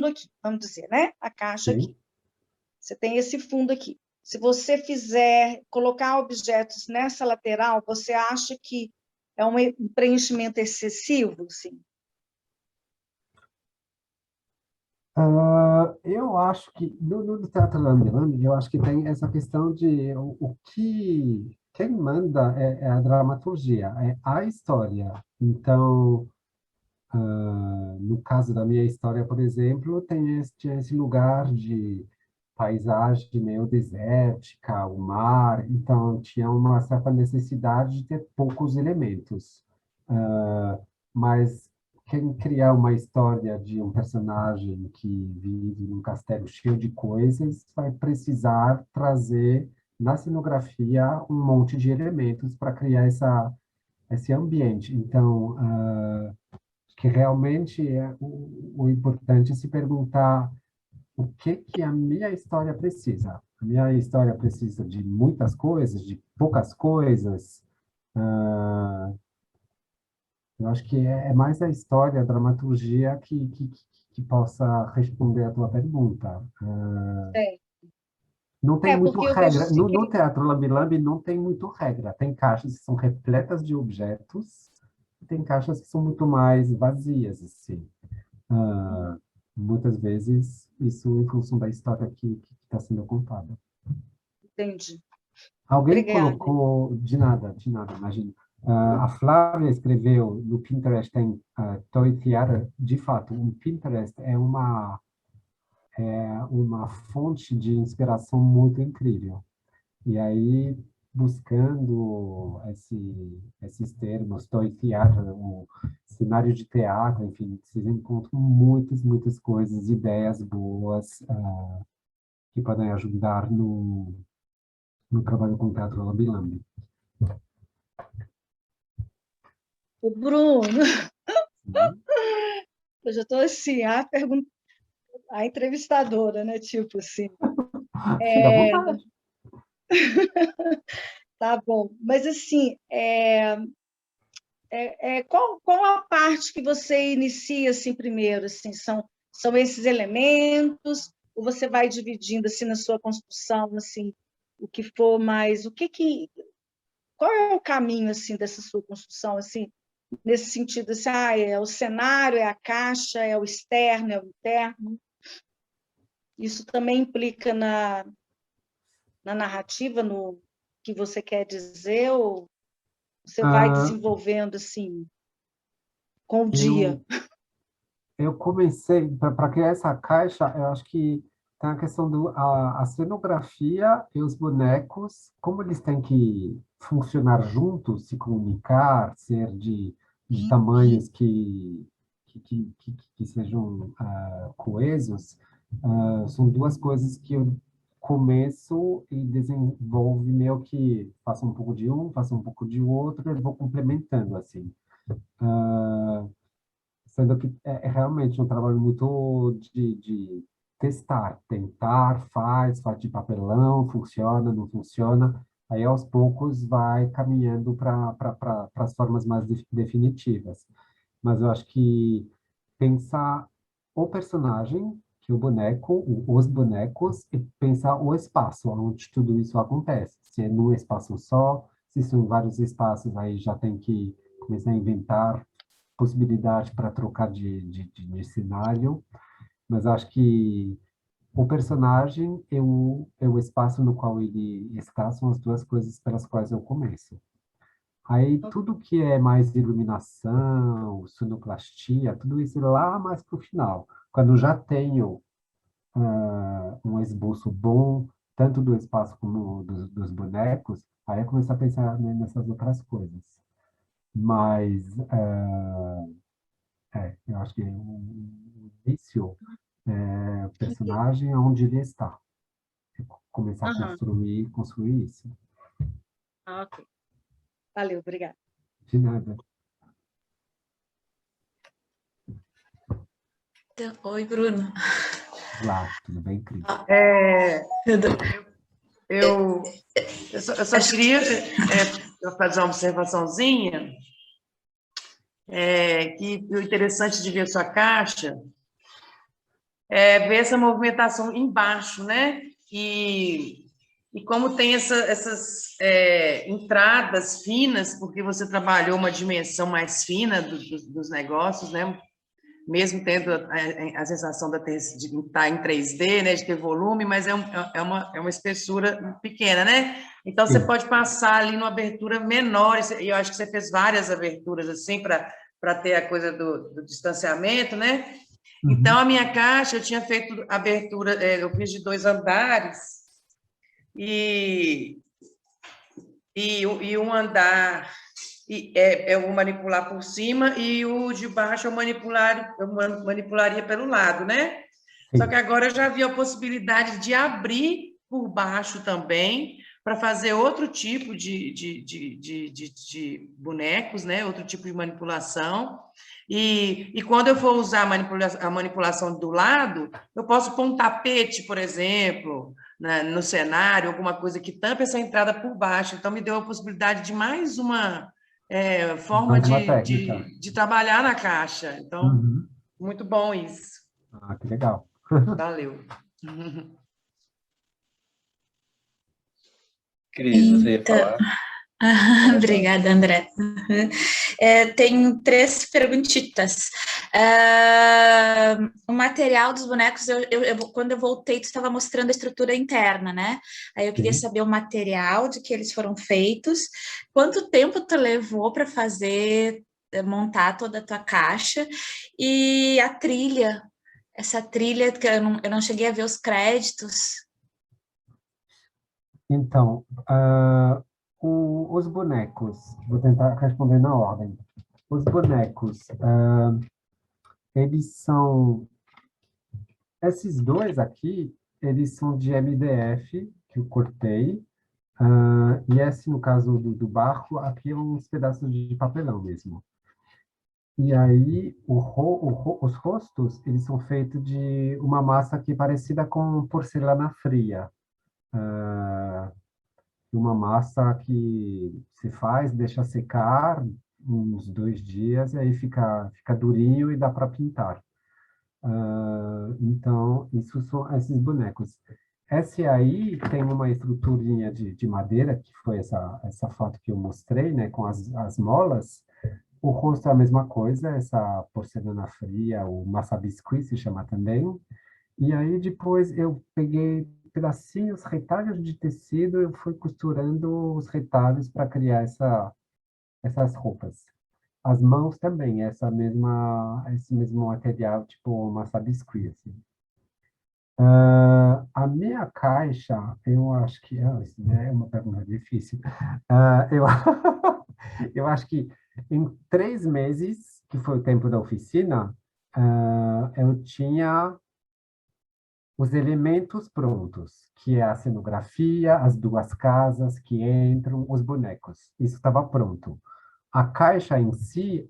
aqui, vamos dizer, né? A caixa Sim. aqui. Você tem esse fundo aqui. Se você fizer, colocar objetos nessa lateral, você acha que é um preenchimento excessivo, sim? Eu acho que no Teatro Lambi, eu acho que tem essa questão de quem manda é a dramaturgia, é a história. Então, no caso da minha história, por exemplo, tinha esse lugar de paisagem meio desértica, o mar, então tinha uma certa necessidade de ter poucos elementos. Mas quem criar uma história de um personagem que vive num castelo cheio de coisas vai precisar trazer na cenografia um monte de elementos para criar esse ambiente. Então, que realmente é o importante é se perguntar o que a minha história precisa. A minha história precisa de muitas coisas, de poucas coisas. Eu acho que é mais a história, a dramaturgia que possa responder a tua pergunta. É. Não tem muito Porque eu vejo regra. assim No Teatro Lambi-Lambi não tem muito regra. Tem caixas que são repletas de objetos, e tem caixas que são muito mais vazias, assim. Muitas vezes, isso em função da história que está sendo contada. entendi. Alguém Obrigada. colocou, de nada, imagina. A Flávia escreveu no Pinterest, tem Toy Theater, de fato, o Pinterest é uma fonte de inspiração muito incrível. E aí, buscando esses termos, Toy Theater, o cenário de teatro, enfim, vocês encontram muitas coisas, ideias boas que podem ajudar no trabalho com o Teatro Lambi-Lambi. O Bruno, eu já estou assim, a entrevistadora, né? Tipo assim. Fica à vontade. Tá bom. Mas assim, qual a parte que você inicia assim primeiro? Assim, são esses elementos? Ou você vai dividindo assim na sua construção, assim, o que for mais, qual é o caminho assim dessa sua construção assim? nesse sentido, assim, é o cenário, é a caixa, é o externo, é o interno. Isso também implica na narrativa, no que você quer dizer, ou você vai desenvolvendo assim, com o dia? Eu comecei, para criar essa caixa, eu acho que tem a questão a cenografia e os bonecos, como eles têm que funcionar juntos, se comunicar, ser de tamanhos que sejam coesos, são duas coisas que eu começo e desenvolvo meio que faço um pouco de um, faço um pouco de outro, e vou complementando, assim. Sendo que é realmente um trabalho muito de testar, tentar, faz de papelão, funciona, não funciona, aí aos poucos vai caminhando para as formas mais definitivas. Mas eu acho que pensar o personagem, que é o boneco, os bonecos, e pensar o espaço onde tudo isso acontece. Se é num espaço só, se são em vários espaços, aí já tem que começar a inventar possibilidade para trocar de cenário, mas acho que o personagem e o espaço no qual ele está são as duas coisas pelas quais eu começo. Aí tudo que é mais iluminação, sonoplastia, tudo isso lá mais para o final. Quando já tenho um esboço bom, tanto do espaço como dos bonecos, aí eu começo a pensar, né, nessas outras coisas. Mas eu acho que o início o personagem é onde ele está. Começar a construir isso. Ok. Valeu, obrigada. De nada. Oi, Bruno. Olá, tudo bem, Cris? Eu só queria fazer uma observaçãozinha, que o interessante de ver sua caixa é ver essa movimentação embaixo, né? E como tem essas entradas finas, porque você trabalhou uma dimensão mais fina dos negócios, né? Mesmo tendo a sensação de estar em 3D, né? De ter volume, mas é uma espessura pequena, né? Então, você pode passar ali numa abertura menor, e eu acho que você fez várias aberturas, assim, para ter a coisa do distanciamento, né? Então, a minha caixa, eu tinha feito abertura, eu fiz de 2 andares, e um andar eu vou manipular por cima, e o de baixo eu manipularia pelo lado, né? Sim. Só que agora eu já vi a possibilidade de abrir por baixo também, para fazer outro tipo de bonecos, né? Outro tipo de manipulação. E quando eu for usar a manipulação do lado, eu posso pôr um tapete, por exemplo, no cenário, alguma coisa que tampe essa entrada por baixo. Então, me deu a possibilidade de mais uma forma de trabalhar na caixa. Então, muito bom isso. Ah, que legal. Valeu. Cris, você ia falar? Obrigada, André. Tenho 3 perguntitas. O material dos bonecos, quando eu voltei, tu estava mostrando a estrutura interna, né? Aí eu queria saber o material de que eles foram feitos, quanto tempo tu levou para montar toda a tua caixa, e a trilha, essa trilha que eu não cheguei a ver os créditos. Então, os bonecos, vou tentar responder na ordem. Os bonecos, eles são... Esses 2 aqui, eles são de MDF, que eu cortei, e esse, no caso do barco, aqui é uns pedaços de papelão mesmo. E aí, os rostos, eles são feitos de uma massa que é parecida com porcelana fria. Uma massa que se faz, deixa secar uns 2 dias, e aí fica durinho e dá para pintar. Então, isso são esses bonecos. Esse aí tem uma estruturinha de madeira, que foi essa foto que eu mostrei, né, com as molas. O rosto é a mesma coisa, essa porcelana fria, o massa biscuit se chama também. E aí depois eu peguei pedacinhos, retalhos de tecido, eu fui costurando os retalhos para criar essas roupas. As mãos também, esse mesmo material, tipo massa biscuit, assim. A minha caixa, eu acho que... isso é uma pergunta difícil. Eu, eu acho que em 3 meses, que foi o tempo da oficina, eu tinha os elementos prontos, que é a cenografia, as 2 casas que entram, os bonecos. Isso estava pronto. A caixa em si,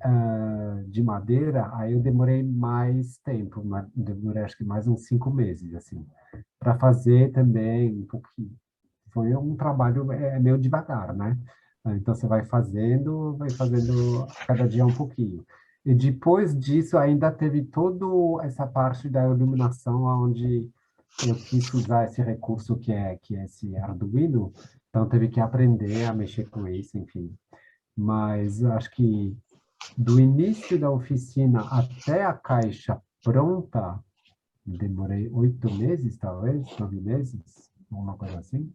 de madeira, aí eu demorei mais tempo, demorei acho que mais uns 5 meses, assim, para fazer também um pouquinho. Foi um trabalho meio devagar, né? Então você vai fazendo cada dia um pouquinho. E depois disso ainda teve toda essa parte da iluminação, onde eu quis usar esse recurso que é esse Arduino, então teve que aprender a mexer com isso, enfim. Mas eu acho que do início da oficina até a caixa pronta, demorei 8 meses, talvez, 9 meses, alguma coisa assim.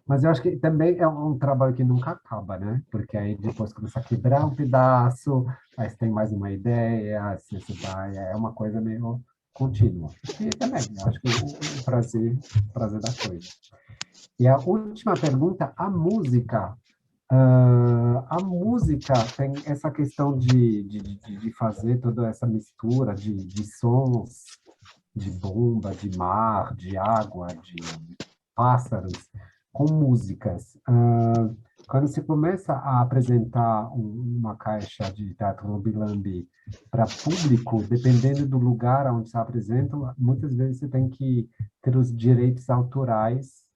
Mas eu acho que também é um trabalho que nunca acaba, né? Porque aí depois começa a quebrar um pedaço, aí você tem mais uma ideia, assim, você vai, é uma coisa meio contínua. E também, eu acho que o prazer da coisa. E a última pergunta, a música tem essa questão de fazer toda essa mistura de sons, de bomba, de mar, de água, de pássaros, com músicas. Quando você começa a apresentar uma caixa de teatro Nobilambi para público, dependendo do lugar onde você apresenta, muitas vezes você tem que ter os direitos autorais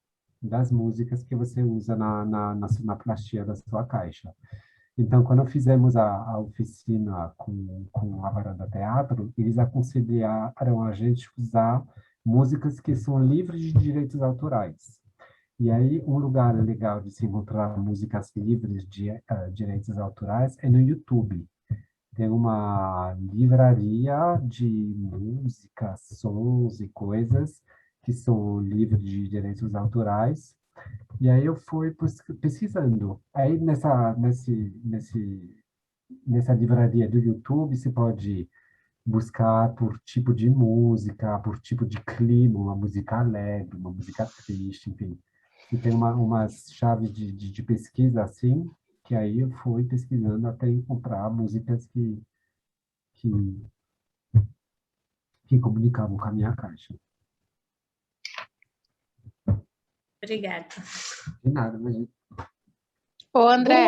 das músicas que você usa na sonoplastia da sua caixa. Então, quando fizemos a oficina com a Varanda Teatro, eles aconselharam a gente usar músicas que são livres de direitos autorais. E aí, um lugar legal de se encontrar músicas livres de direitos autorais é no YouTube. Tem uma livraria de músicas, sons e coisas que são livres de direitos autorais. E aí eu fui pesquisando. Aí nessa livraria do YouTube, você pode buscar por tipo de música, por tipo de clima, uma música alegre, uma música triste, enfim. E tem umas chaves de pesquisa assim, que aí eu fui pesquisando até encontrar músicas que, que comunicavam com a minha caixa. Obrigada. De nada, mas... Ô, André.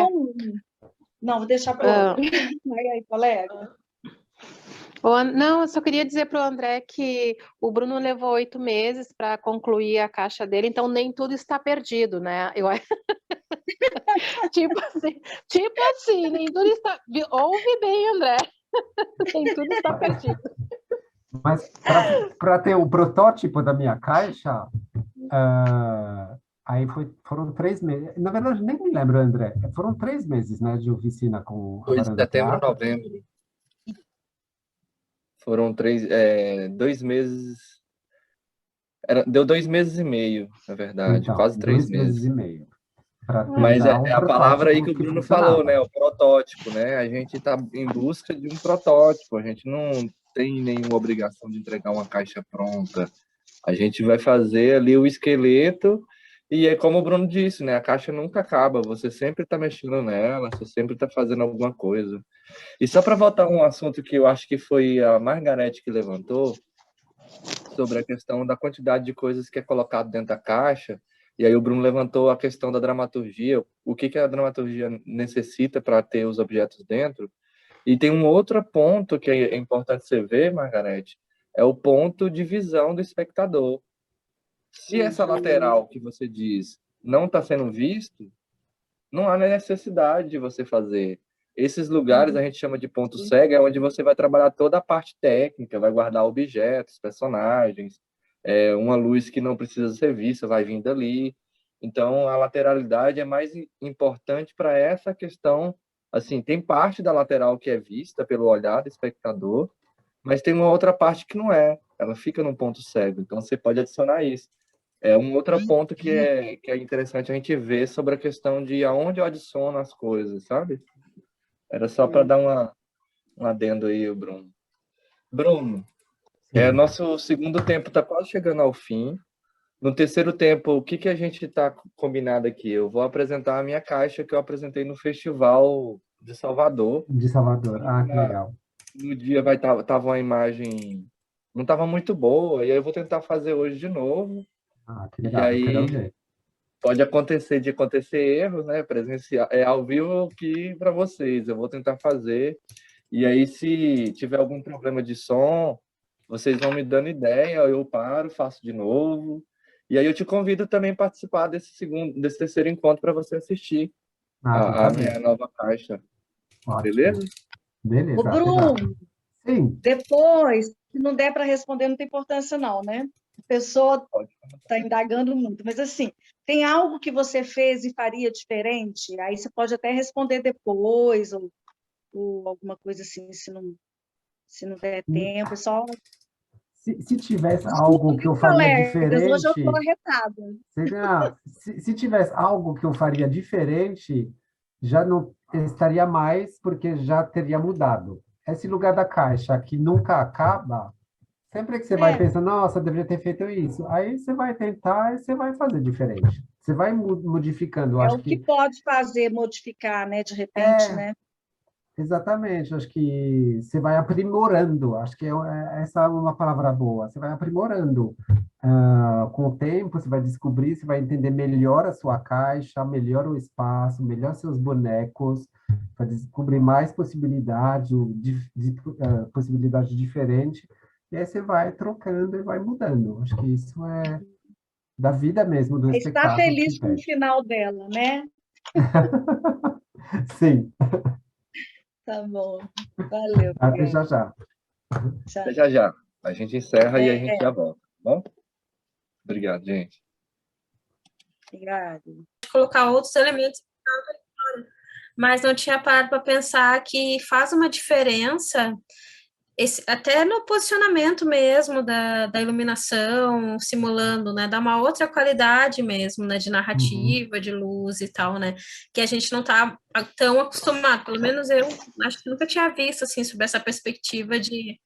Não, vou deixar para outro. Aí, colega. Não, eu só queria dizer para o André que o Bruno levou 8 meses para concluir a caixa dele, então nem tudo está perdido, né? tipo assim, nem tudo está... Ouve bem, André. Nem tudo está perdido. Mas para ter o protótipo da minha caixa, aí foram 3 meses. Na verdade, nem me lembro, André. Foram 3 meses, né, de oficina com a Foi de Varanda setembro a Teatro. novembro. Foram 2 meses. Deu 2 meses e meio, na verdade, Então, quase 3 2 meses meses. e meio. Para Mas dar um é a palavra aí protótipo que o que Bruno falou, funcionava. né? O protótipo, né? A gente está em busca de um protótipo. A gente não tem nenhuma obrigação de entregar uma caixa pronta. A gente vai fazer ali o esqueleto e é como o Bruno disse, né? A caixa nunca acaba. Você sempre está mexendo nela, você sempre está fazendo alguma coisa. E só para voltar a um assunto que eu acho que foi a Margarete que levantou, sobre a questão da quantidade de coisas que é colocado dentro da caixa, e aí o Bruno levantou a questão da dramaturgia, o que a dramaturgia necessita para ter os objetos dentro, e tem um outro ponto que é importante você ver, Margarete, é o ponto de visão do espectador. Se essa lateral que você diz não está sendo visto, não há necessidade de você fazer. Esses lugares a gente chama de ponto cego, é onde você vai trabalhar toda a parte técnica, vai guardar objetos, personagens, uma luz que não precisa ser vista vai vir dali. Então, a lateralidade é mais importante para essa questão Assim, tem parte da lateral que é vista pelo olhar do espectador, mas tem uma outra parte que não é. Ela fica num ponto cego. Então, você pode adicionar isso. É um outro ponto que é interessante a gente ver sobre a questão de aonde eu adiciono as coisas, sabe? Era só para dar um adendo aí, Bruno. Bruno, nosso segundo tempo está quase chegando ao fim. No terceiro tempo, o que a gente está combinado aqui? Eu vou apresentar a minha caixa que eu apresentei no Festival de Salvador. De Salvador. Ah, que legal. No dia tava uma imagem, não estava muito boa, e aí eu vou tentar fazer hoje de novo. Ah, que E legal. Eu quero aí ver. pode acontecer erros, né? Presencial, é ao vivo aqui para vocês. Eu vou tentar fazer. E aí, se tiver algum problema de som, vocês vão me dando ideia, eu paro, faço de novo. E aí eu te convido também a participar desse terceiro encontro para você assistir Ah, a tá minha bem. nova caixa. Ótimo. Beleza? Ô, Beleza, até já. Bruno, Sim, depois, se não der para responder, não tem importância não, né? A pessoa está indagando muito, mas assim, tem algo que você fez e faria diferente? Aí você pode até responder depois, ou alguma coisa assim, se não der tempo, é só... se tivesse Desculpa, algo que eu viu, faria colegas? Hoje eu estou diferente, arretada. se tivesse algo que eu faria diferente, já não estaria mais, porque já teria mudado. Esse lugar da caixa que nunca acaba, sempre que você vai É, pensar, nossa, deveria ter feito isso, aí você vai tentar e você vai fazer diferente. Você vai modificando. Eu é acho o que que pode fazer modificar, né, de repente, é, né? exatamente, acho que você vai aprimorando, acho que essa é uma palavra boa, você vai aprimorando. Com o tempo, você vai descobrir, você vai entender melhor a sua caixa, melhor o espaço, melhor seus bonecos, vai descobrir mais possibilidades, possibilidades diferentes, e aí você vai trocando e vai mudando. Acho que isso é da vida mesmo, do Está espetáculo que feliz com o pede. final dela, né? Sim, Tá bom. Valeu, até obrigada. já já. Tchau. Até já já. A gente encerra e a gente É, já volta, tá bom? Obrigado, gente. obrigada. Colocar outros elementos, mas não tinha parado para pensar que faz uma diferença até no posicionamento mesmo da iluminação, simulando, né? Dá uma outra qualidade mesmo, né? De Uhum. narrativa, de luz e tal, né? Que a gente não está tão acostumado, pelo menos eu acho que nunca tinha visto, assim, sobre essa perspectiva de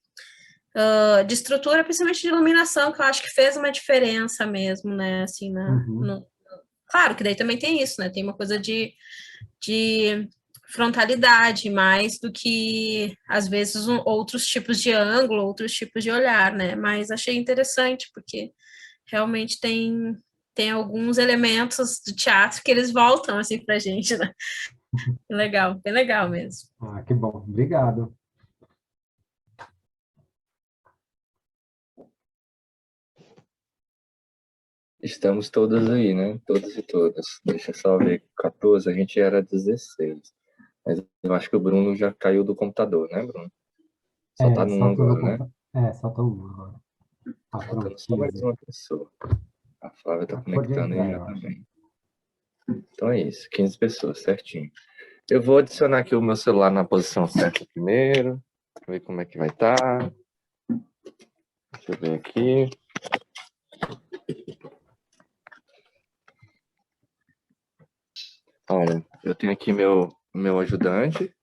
estrutura, principalmente de iluminação, que eu acho que fez uma diferença mesmo, né? Assim, Uhum. Claro que daí também tem isso, né? Tem uma coisa de frontalidade, mais do que, às vezes, outros tipos de ângulo, outros tipos de olhar, né? Mas achei interessante, porque realmente tem alguns elementos do teatro que eles voltam, assim, pra gente, né? Legal, bem legal mesmo. Ah, que bom. Obrigado. Estamos todas aí, né? Todas e todas. Deixa eu só ver. 14, a gente era 16. Mas eu acho que o Bruno já caiu do computador, né, Bruno? Só tá num Só tô no agora, né? computador. Só tô um agora. Ah, pronto, Faltando só mais 15. uma pessoa. A Flávia tá Pode conectando aí entrar, já eu acho. também. Então é isso, 15 pessoas, certinho. Eu vou adicionar aqui o meu celular na posição certa primeiro, pra ver como é que vai estar. Deixa eu ver aqui. Olha, eu tenho aqui meu ajudante,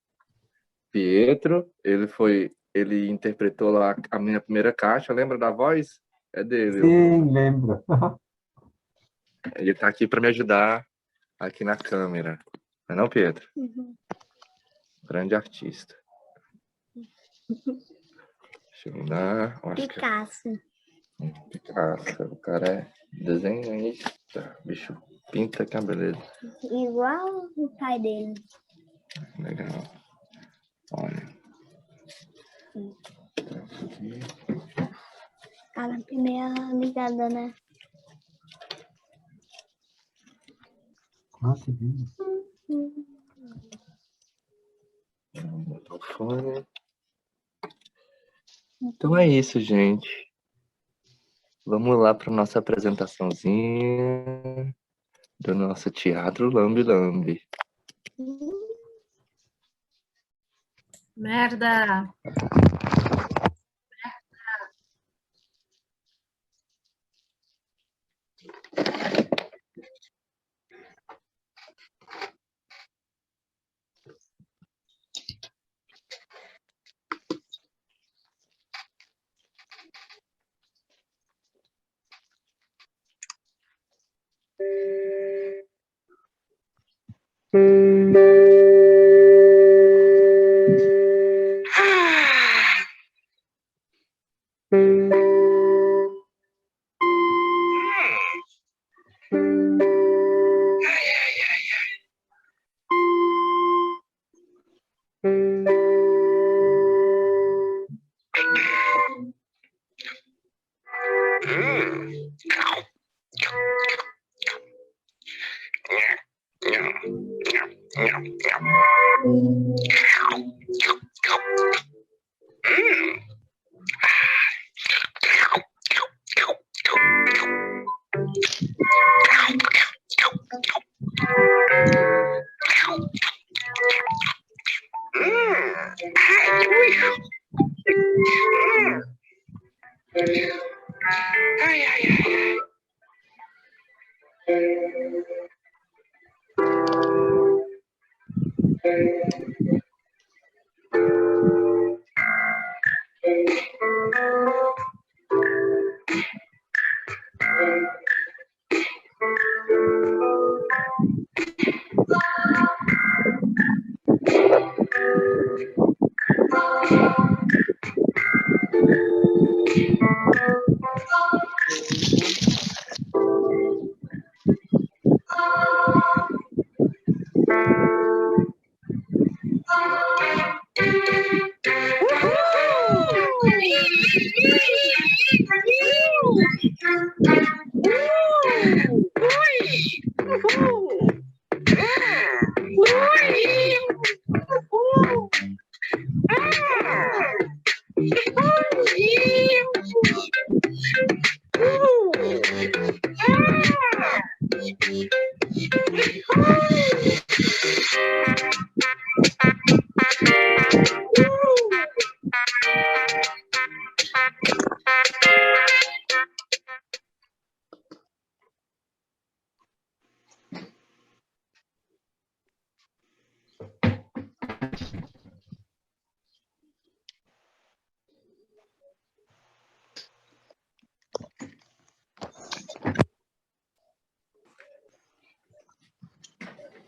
Pietro. Ele interpretou lá a minha primeira caixa, lembra da voz? É dele, o Bruno. Sim, lembro. Ele tá aqui para me ajudar aqui na câmera. Não é não, Pietro? Grande artista. Deixa eu mudar. Picasso. Picasso. O cara é desenhista. Bicho pinta que é uma beleza. Igual o pai dele. Legal. Olha. Tá na primeira ligada, né? Ah, que lindo. Botar o fone. Então é isso, gente. Vamos lá para nossa apresentaçãozinha do nosso Teatro Lambe Lambe. Merda!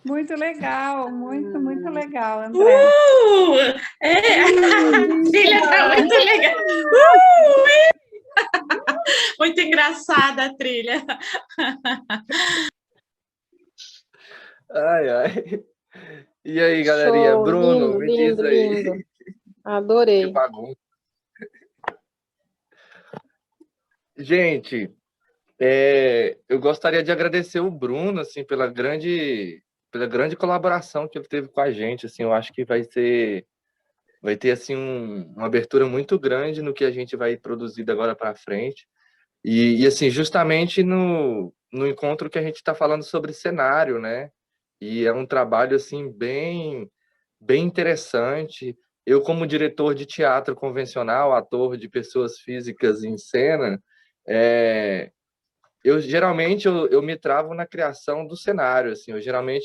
Muito legal, muito legal, André. A trilha tá muito legal. Muito engraçada a trilha. Ai, ai. E aí, galerinha? Show, Bruno, lindo, me diz lindo, aí. lindo. Que Adorei. bagunça. Gente, eu gostaria de agradecer o Bruno, assim, pela grande colaboração que ele teve com a gente, assim, eu acho que vai ter assim uma abertura muito grande no que a gente vai produzir da agora para frente. E assim, justamente no encontro que a gente está falando sobre cenário, né? E é um trabalho assim bem interessante. Eu, como diretor de teatro convencional, ator de pessoas físicas em cena, eu me travo na criação do cenário, assim.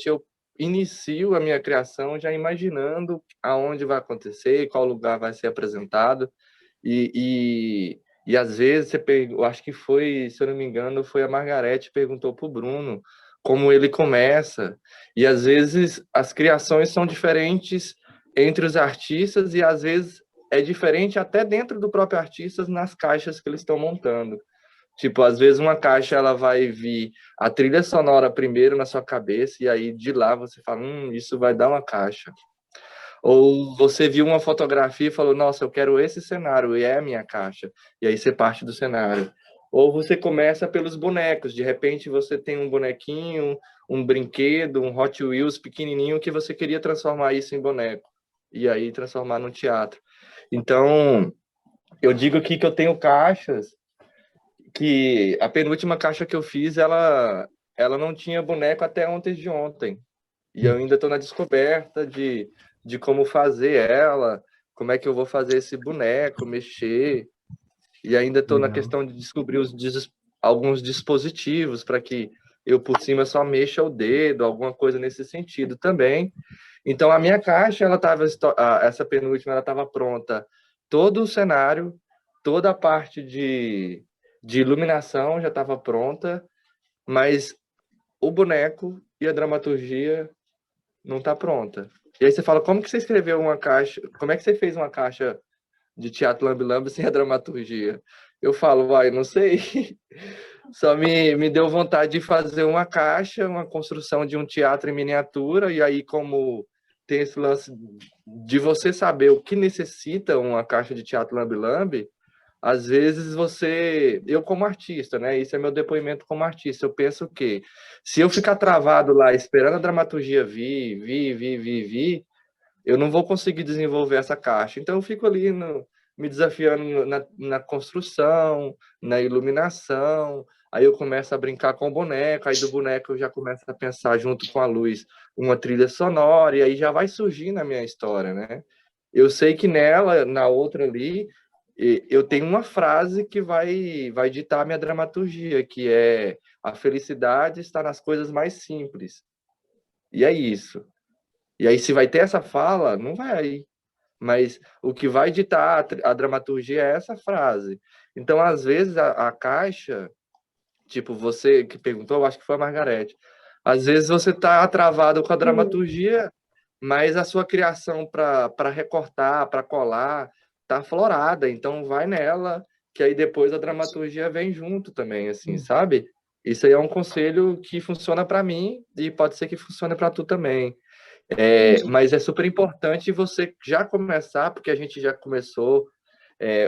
Eu inicio a minha criação já imaginando aonde vai acontecer, qual lugar vai ser apresentado. E às vezes eu acho que foi, se eu não me engano, foi a Margarete que perguntou para o Bruno como ele começa. E às vezes as criações são diferentes entre os artistas e às vezes é diferente até dentro do próprio artista nas caixas que eles estão montando. Tipo, às vezes uma caixa ela vai vir a trilha sonora primeiro na sua cabeça e aí de lá você fala, isso vai dar uma caixa. Ou você viu uma fotografia e falou, nossa, eu quero esse cenário, e é a minha caixa. E aí você parte do cenário. Ou você começa pelos bonecos, de repente você tem um bonequinho, um brinquedo, um Hot Wheels pequenininho que você queria transformar isso em boneco. E aí transformar no teatro. Então, eu digo aqui que eu tenho caixas, que a penúltima caixa que eu fiz, ela não tinha boneco até ontem de ontem. E eu ainda estou na descoberta de como fazer ela. como é que eu vou fazer esse boneco, mexer, e ainda estou na questão de descobrir alguns dispositivos para que eu por cima só mexa o dedo, alguma coisa nesse sentido também. Então a minha caixa, essa penúltima, ela estava pronta, todo o cenário, toda a parte de iluminação já estava pronta, mas o boneco e a dramaturgia não está pronta. E aí você fala, como que você escreveu uma caixa, como é que você fez uma caixa de teatro lambe-lambe sem a dramaturgia? Eu falo, vai, não sei. Só me deu vontade de fazer uma caixa, uma construção de um teatro em miniatura, e aí como tem esse lance de você saber o que necessita uma caixa de teatro lambe-lambe, às vezes eu como artista, né? Isso é meu depoimento como artista. Eu penso que se eu ficar travado lá esperando a dramaturgia vir, eu não vou conseguir desenvolver essa caixa. Então eu fico ali me desafiando na construção, na iluminação. Aí eu começo a brincar com o boneco, aí do boneco eu já começo a pensar junto com a luz uma trilha sonora, e aí já vai surgir na minha história, né? Eu sei que na outra ali, eu tenho uma frase que vai ditar a minha dramaturgia, que é: a felicidade está nas coisas mais simples. E é isso. E aí, se vai ter essa fala, não vai. Mas o que vai ditar a dramaturgia é essa frase. Então, às vezes, a caixa, tipo, você que perguntou, eu acho que foi a Margarete, às vezes você está travado com a dramaturgia, mas a sua criação para recortar, para colar, tá aflorada, então vai nela, que aí depois a dramaturgia vem junto também, assim, sabe? Isso aí é um conselho que funciona para mim e pode ser que funcione para tu também. Mas é super importante você já começar, porque a gente já começou,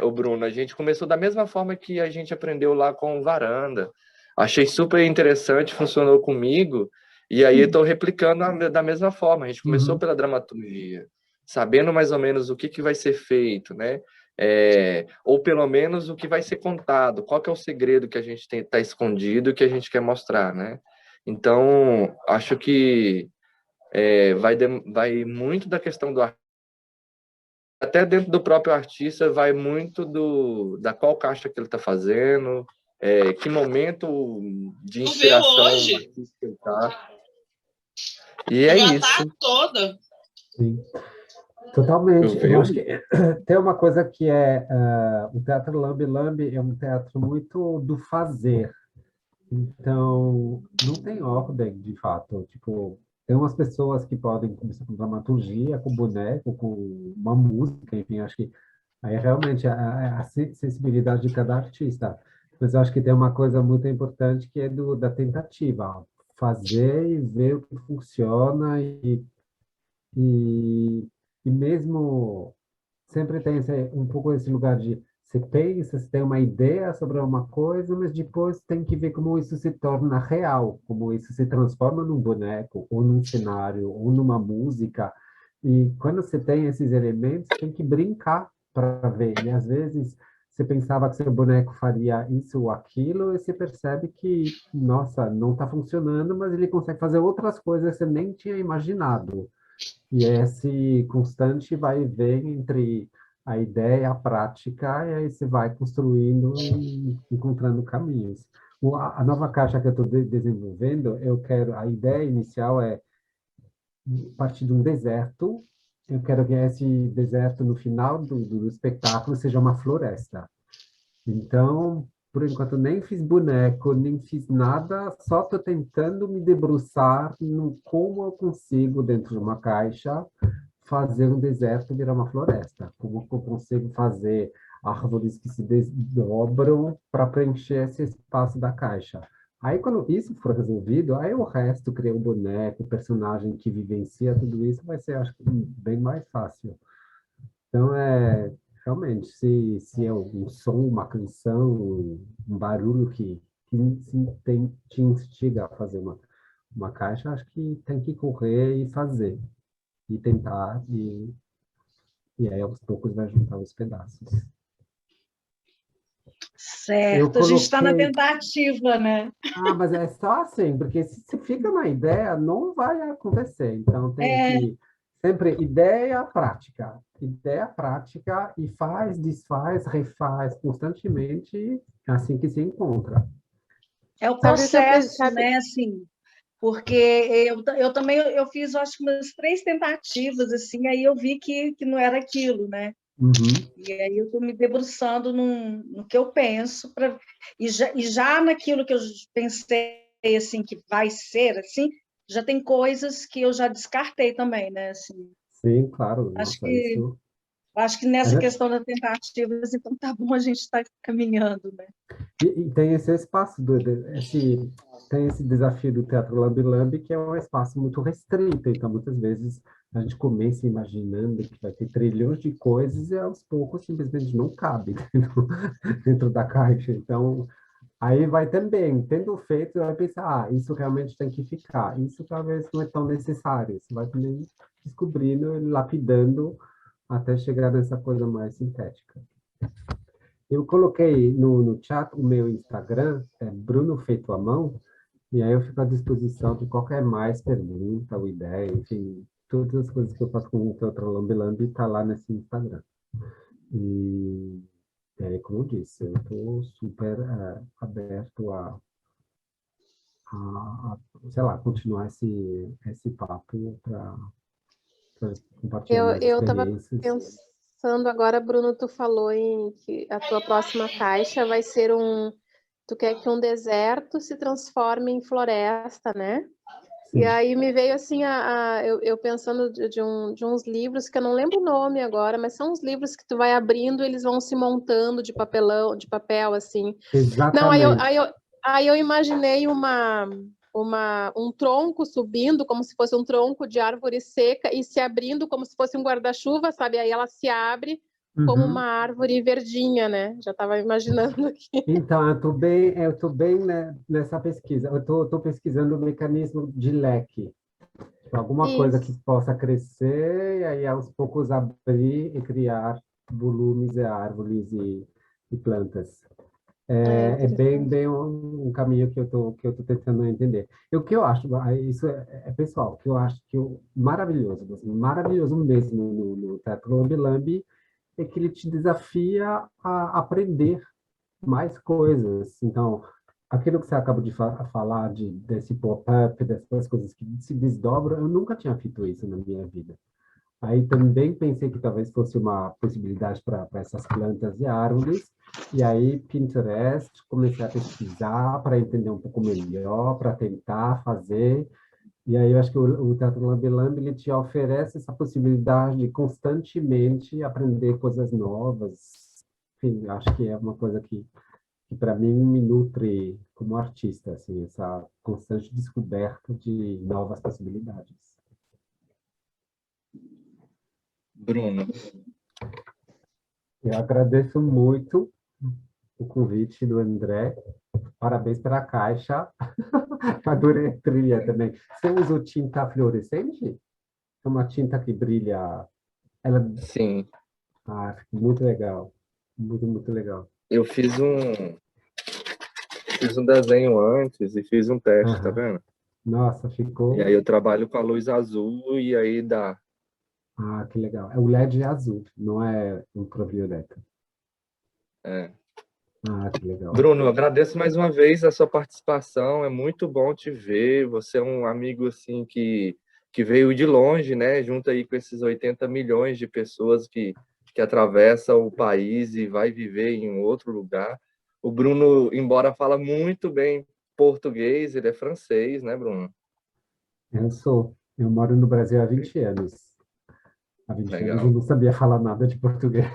o Bruno, a gente começou da mesma forma que a gente aprendeu lá com o Varanda. Achei super interessante, funcionou comigo, e aí eu estou replicando da mesma forma. A gente começou pela dramaturgia, sabendo mais ou menos o que vai ser feito, né? Ou pelo menos o que vai ser contado, qual que é o segredo que a gente está escondido, que a gente quer mostrar, né? Então, acho que vai muito da questão do artista, até dentro do próprio artista, vai muito da qual caixa que ele está fazendo, que momento de inspiração artística ele está. E é isso. Toda. Sim. Totalmente. Eu acho que tem uma coisa que o teatro lambe-lambe é um teatro muito do fazer. Então, não tem ordem, de fato. Tipo, tem umas pessoas que podem começar com dramaturgia, com boneco, com uma música, enfim, acho que aí realmente a sensibilidade de cada artista. Mas eu acho que tem uma coisa muito importante que é da tentativa. Fazer e ver o que funciona e mesmo sempre tem um pouco esse lugar de você pensa, você tem uma ideia sobre uma coisa, mas depois tem que ver como isso se torna real, como isso se transforma num boneco, ou num cenário, ou numa música. E quando você tem esses elementos, tem que brincar para ver. E às vezes você pensava que seu boneco faria isso ou aquilo, e você percebe que, nossa, não está funcionando, mas ele consegue fazer outras coisas que você nem tinha imaginado. E esse constante vai e vem entre a ideia e a prática, e aí você vai construindo e encontrando caminhos. A nova caixa que eu estou desenvolvendo, a ideia inicial é partir de um deserto, eu quero que esse deserto, no final do espetáculo, seja uma floresta. Então, por enquanto, nem fiz boneco, nem fiz nada, só estou tentando me debruçar no como eu consigo, dentro de uma caixa, fazer um deserto virar uma floresta. Como eu consigo fazer árvores que se desdobram para preencher esse espaço da caixa. Aí, quando isso for resolvido, aí o resto, criar o boneco, o personagem que vivencia tudo isso, vai ser, acho que, bem mais fácil. Então, realmente, se é um som, uma canção, um barulho que te instiga a fazer uma caixa, acho que tem que correr e fazer, e tentar, e aí aos poucos vai juntar os pedaços. Certo, a gente está na tentativa, né? Mas é só assim, porque se fica na ideia, não vai acontecer. Então, tem que sempre ideia, prática e faz, desfaz, refaz constantemente, é assim que se encontra. É o Sabe o que eu processo, sabe? né, assim, porque eu também eu fiz, acho que umas 3 tentativas, assim, aí eu vi que não era aquilo, né? Uhum. E aí eu estou me debruçando no que eu penso, e já naquilo que eu pensei, assim, que vai ser, assim, já tem coisas que eu já descartei também, né? Assim, Sim, claro, acho nossa, que, isso... acho que nessa questão das tentativas, então tá bom a gente estar caminhando, né? E tem esse espaço, tem esse desafio do Teatro Lambi Lambi, que é um espaço muito restrito, então muitas vezes a gente começa imaginando que vai ter trilhões de coisas e aos poucos simplesmente não cabe dentro da caixa. Então, aí vai também, tendo feito, vai pensar, isso realmente tem que ficar, isso talvez não é tão necessário. Você vai também descobrindo, lapidando, até chegar nessa coisa mais sintética. Eu coloquei no chat o meu Instagram, é Bruno Feito à Mão, e aí eu fico à disposição de qualquer mais pergunta ou ideia, enfim, todas as coisas que eu faço com o Teatro Lambi Lambi tá lá nesse Instagram. E aí, como eu disse, eu estou super aberto sei lá, continuar esse papo para compartilhar Eu mais eu estava experiências. pensando agora, Bruno, tu falou em que a tua próxima caixa vai ser tu quer que um deserto se transforme em floresta, né? E Sim, aí me veio assim, eu pensando de uns livros que eu não lembro o nome agora, mas são uns livros que tu vai abrindo, eles vão se montando de papelão, de papel, assim. Não, exatamente. aí eu imaginei um tronco subindo, como se fosse um tronco de árvore seca, e se abrindo como se fosse um guarda-chuva, sabe? Aí ela se abre como uma Uhum. árvore verdinha, né? Já estava imaginando aqui. Então, eu tô bem, né, nessa pesquisa. Tô pesquisando o mecanismo de leque. Tipo, alguma coisa que Isso. possa crescer e aí aos poucos abrir e criar volumes de árvores e plantas. É É bem, interessante. bem um caminho que eu tô tentando entender. E o que eu acho, isso é pessoal, o que eu acho que maravilhoso, assim, maravilhoso mesmo no Teatro Lambi Lambi, é que ele te desafia a aprender mais coisas. Então, aquilo que você acabou de falar, desse pop-up, dessas coisas que se desdobram, eu nunca tinha feito isso na minha vida. Aí também pensei que talvez fosse uma possibilidade para essas plantas e árvores. E aí, Pinterest, comecei a pesquisar para entender um pouco melhor, para tentar fazer. E aí, eu acho que o Teatro Lambi Lambi, ele te oferece essa possibilidade de constantemente aprender coisas novas. Enfim, acho que é uma coisa que para mim me nutre como artista, assim, essa constante descoberta de novas possibilidades. Bruno, Eu agradeço muito o convite do André. Parabéns pela caixa. Adorei a trilha também. Você usou tinta fluorescente? É uma tinta que brilha. Ela, sim, muito legal. Muito, muito legal. eu fiz um desenho antes e fiz um teste, tá Aham. vendo? Nossa, E aí ficou. eu trabalho com a luz azul e aí dá. Que legal. O LED é azul, não é ultravioleta. É. Que legal. Bruno, agradeço mais uma vez a sua participação. É muito bom te ver. Você é um amigo assim que veio de longe, né? Junto aí com esses 80 milhões de pessoas que atravessam o país e vai viver em um outro lugar. O Bruno, embora fala muito bem português, ele é francês, né, Bruno? Eu sou. Eu moro no Brasil há 20 anos. Há 20 anos eu Legal. não sabia falar nada de português,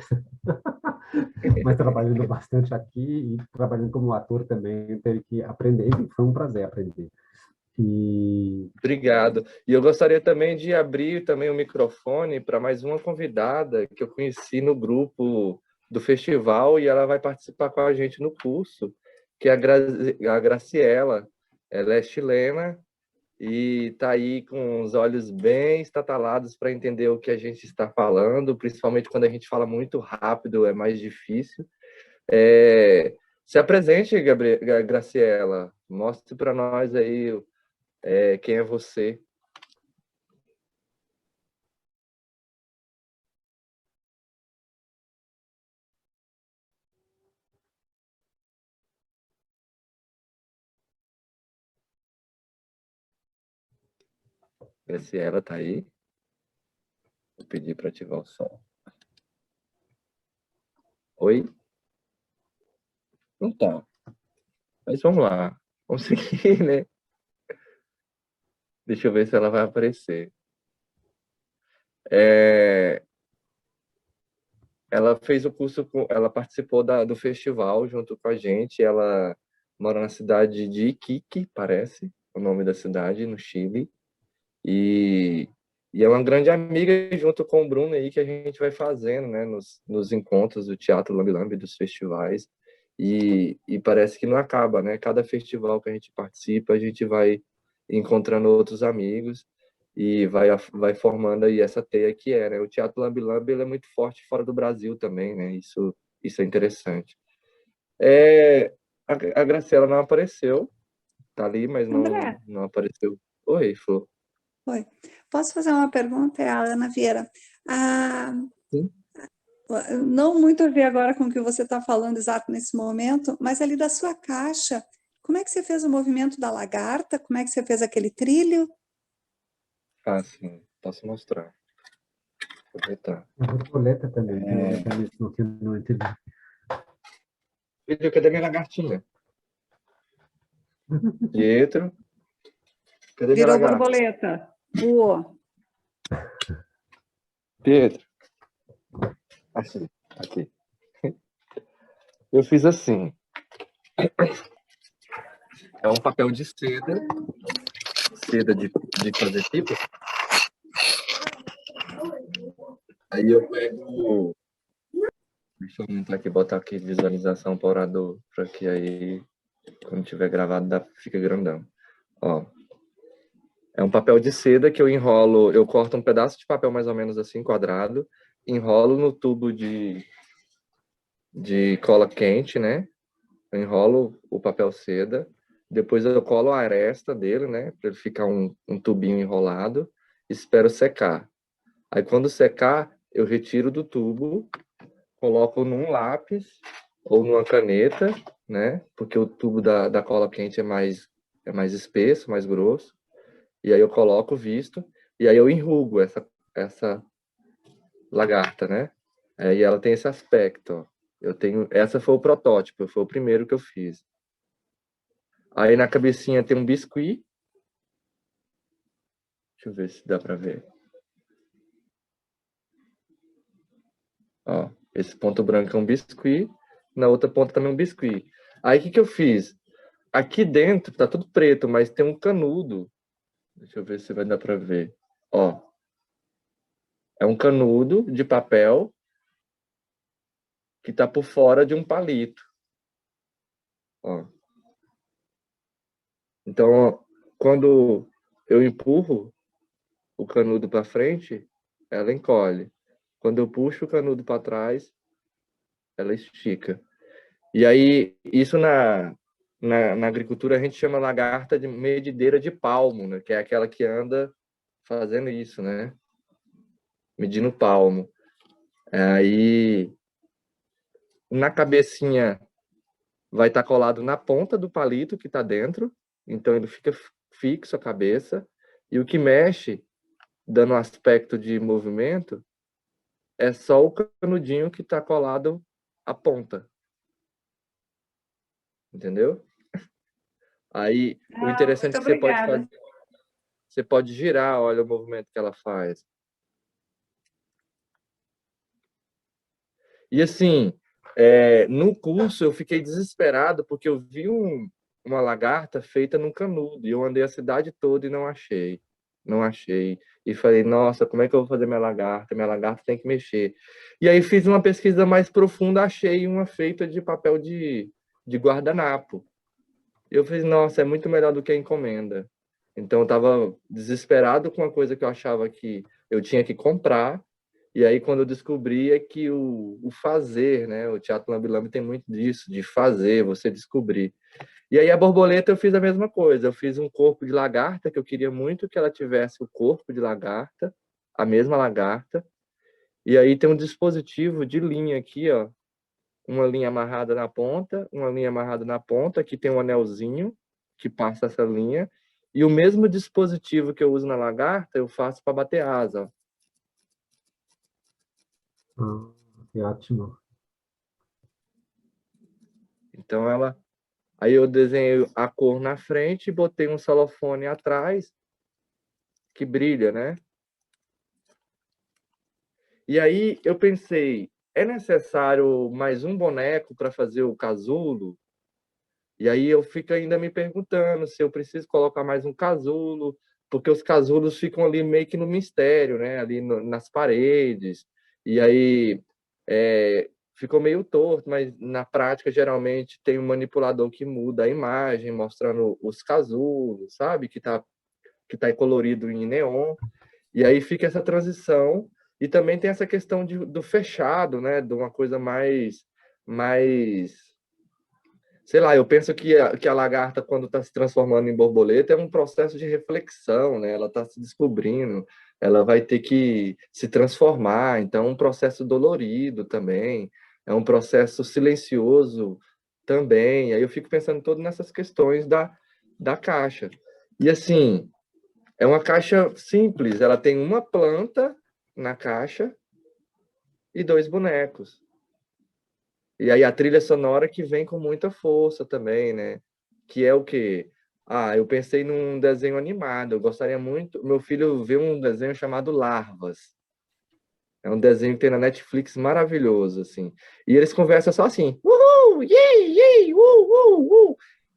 mas trabalhando bastante aqui e trabalhando como ator também, eu teve que aprender. E foi um prazer aprender. E Obrigado. E eu gostaria também de abrir também o microfone para mais uma convidada que eu conheci no grupo do festival e ela vai participar com a gente no curso, que é a Graciela. Ela é chilena e está aí com os olhos bem estatalados para entender o que a gente está falando, principalmente quando a gente fala muito rápido, é mais difícil. Se apresente, Graciela. Mostre para nós aí quem é você. Graciela tá aí? Vou pedir para ativar o som. Oi? Não tá. Mas vamos lá. Vamos seguir, né? Deixa eu ver se ela vai aparecer. Ela fez o curso, ela participou do festival junto com a gente. Ela mora na cidade de Iquique, parece, o nome da cidade, no Chile. E é uma grande amiga junto com o Bruno aí que a gente vai fazendo, né, nos encontros do Teatro Lambi Lambi, dos festivais. E parece que não acaba, né? Cada festival que a gente participa, a gente vai encontrando outros amigos e vai formando aí essa teia que é, né? O Teatro Lambi Lambi, ele é muito forte fora do Brasil também, né? Isso é interessante. A Graciela não apareceu, tá ali, mas André. não apareceu. Oi, Flor. Oi. Posso fazer uma pergunta? É a Ana Vieira. Sim. Não muito a ver agora com o que você está falando exato nesse momento, mas ali da sua caixa, como é que você fez o movimento da lagarta? Como é que você fez aquele trilho? Ah, sim. Posso mostrar. Vou aproveitar. A borboleta também, tem um mecanismo que eu não entendi. Filho, cadê minha lagartinha? Pietro. Cadê minha Virou lagarta? borboleta. Voou. Pietro. Aqui. Eu fiz assim. É um papel de seda. Seda de fazer pipa. Aí eu pego... Deixa eu aumentar aqui, botar aqui visualização para orador, para que aí, quando tiver gravado, fica grandão. Ó. É um papel de seda que eu enrolo, eu corto um pedaço de papel mais ou menos assim, quadrado, enrolo no tubo de cola quente, né? Eu enrolo o papel seda, depois eu colo a aresta dele, né? Para ele ficar um tubinho enrolado, espero secar. Aí quando secar, eu retiro do tubo, coloco num lápis ou numa caneta, né? Porque o tubo da cola quente é mais espesso, mais grosso. E aí eu coloco o visto, e aí eu enrugo essa lagarta, né? E ela tem esse aspecto, ó. Essa foi o protótipo, foi o primeiro que eu fiz. Aí na cabecinha tem um biscuit. Deixa eu ver se dá para ver. Ó, esse ponto branco é um biscuit, na outra ponta também um biscuit. Aí o que eu fiz? Aqui dentro tá tudo preto, mas tem um canudo. Deixa eu ver se vai dar para ver. Ó, é um canudo de papel que tá por fora de um palito. Ó. Então, quando eu empurro o canudo para frente, ela encolhe. Quando eu puxo o canudo para trás, ela estica. E aí, isso na agricultura a gente chama lagarta de medideira de palmo, né? Que é aquela que anda fazendo isso, né? Medindo palmo. Aí, na cabecinha, vai estar colado na ponta do palito que está dentro, então ele fica fixo a cabeça, e o que mexe, dando aspecto de movimento, é só o canudinho que está colado à ponta. Entendeu? Aí, o interessante é que você pode girar, olha o movimento que ela faz. E assim, no curso eu fiquei desesperado porque eu vi uma lagarta feita num canudo e eu andei a cidade toda e não achei. Não achei. E falei, nossa, como é que eu vou fazer minha lagarta? Minha lagarta tem que mexer. E aí fiz uma pesquisa mais profunda, achei uma feita de papel de guardanapo. Eu falei, nossa, é muito melhor do que a encomenda. Então eu estava desesperado com uma coisa que eu achava que eu tinha que comprar. E aí, quando eu descobri, é que o fazer, né? O Teatro Lambi Lambi tem muito disso, de fazer, você descobrir. E aí, a borboleta, eu fiz a mesma coisa. Eu fiz um corpo de lagarta, que eu queria muito que ela tivesse o corpo de lagarta, a mesma lagarta. E aí, tem um dispositivo de linha aqui, ó. Uma linha amarrada na ponta, uma linha amarrada na ponta, que tem um anelzinho que passa essa linha. E o mesmo dispositivo que eu uso na lagarta, eu faço para bater asa. Que ótimo. Então, aí eu desenhei a cor na frente e botei um celofane atrás que brilha, né? E aí eu pensei, é necessário mais um boneco para fazer o casulo? E aí eu fico ainda me perguntando se eu preciso colocar mais um casulo, porque os casulos ficam ali meio que no mistério, né? Ali nas paredes. E aí ficou meio torto, mas na prática geralmente tem um manipulador que muda a imagem, mostrando os casulos, sabe? Que tá colorido em neon. E aí fica essa transição. E também tem essa questão do fechado, né? De uma coisa mais sei lá, eu penso que a lagarta, quando está se transformando em borboleta, é um processo de reflexão, né? Ela está se descobrindo, ela vai ter que se transformar, então é um processo dolorido também, é um processo silencioso também. Aí eu fico pensando todo nessas questões da caixa. E assim, é uma caixa simples, ela tem uma planta na caixa e 2 bonecos. E aí a trilha sonora que vem com muita força também, né? Que é o quê? Eu pensei num desenho animado. Eu gostaria muito. Meu filho vê um desenho chamado Larvas. É um desenho que tem na Netflix maravilhoso, assim. E eles conversam só assim. Uhul! Yay! Yay!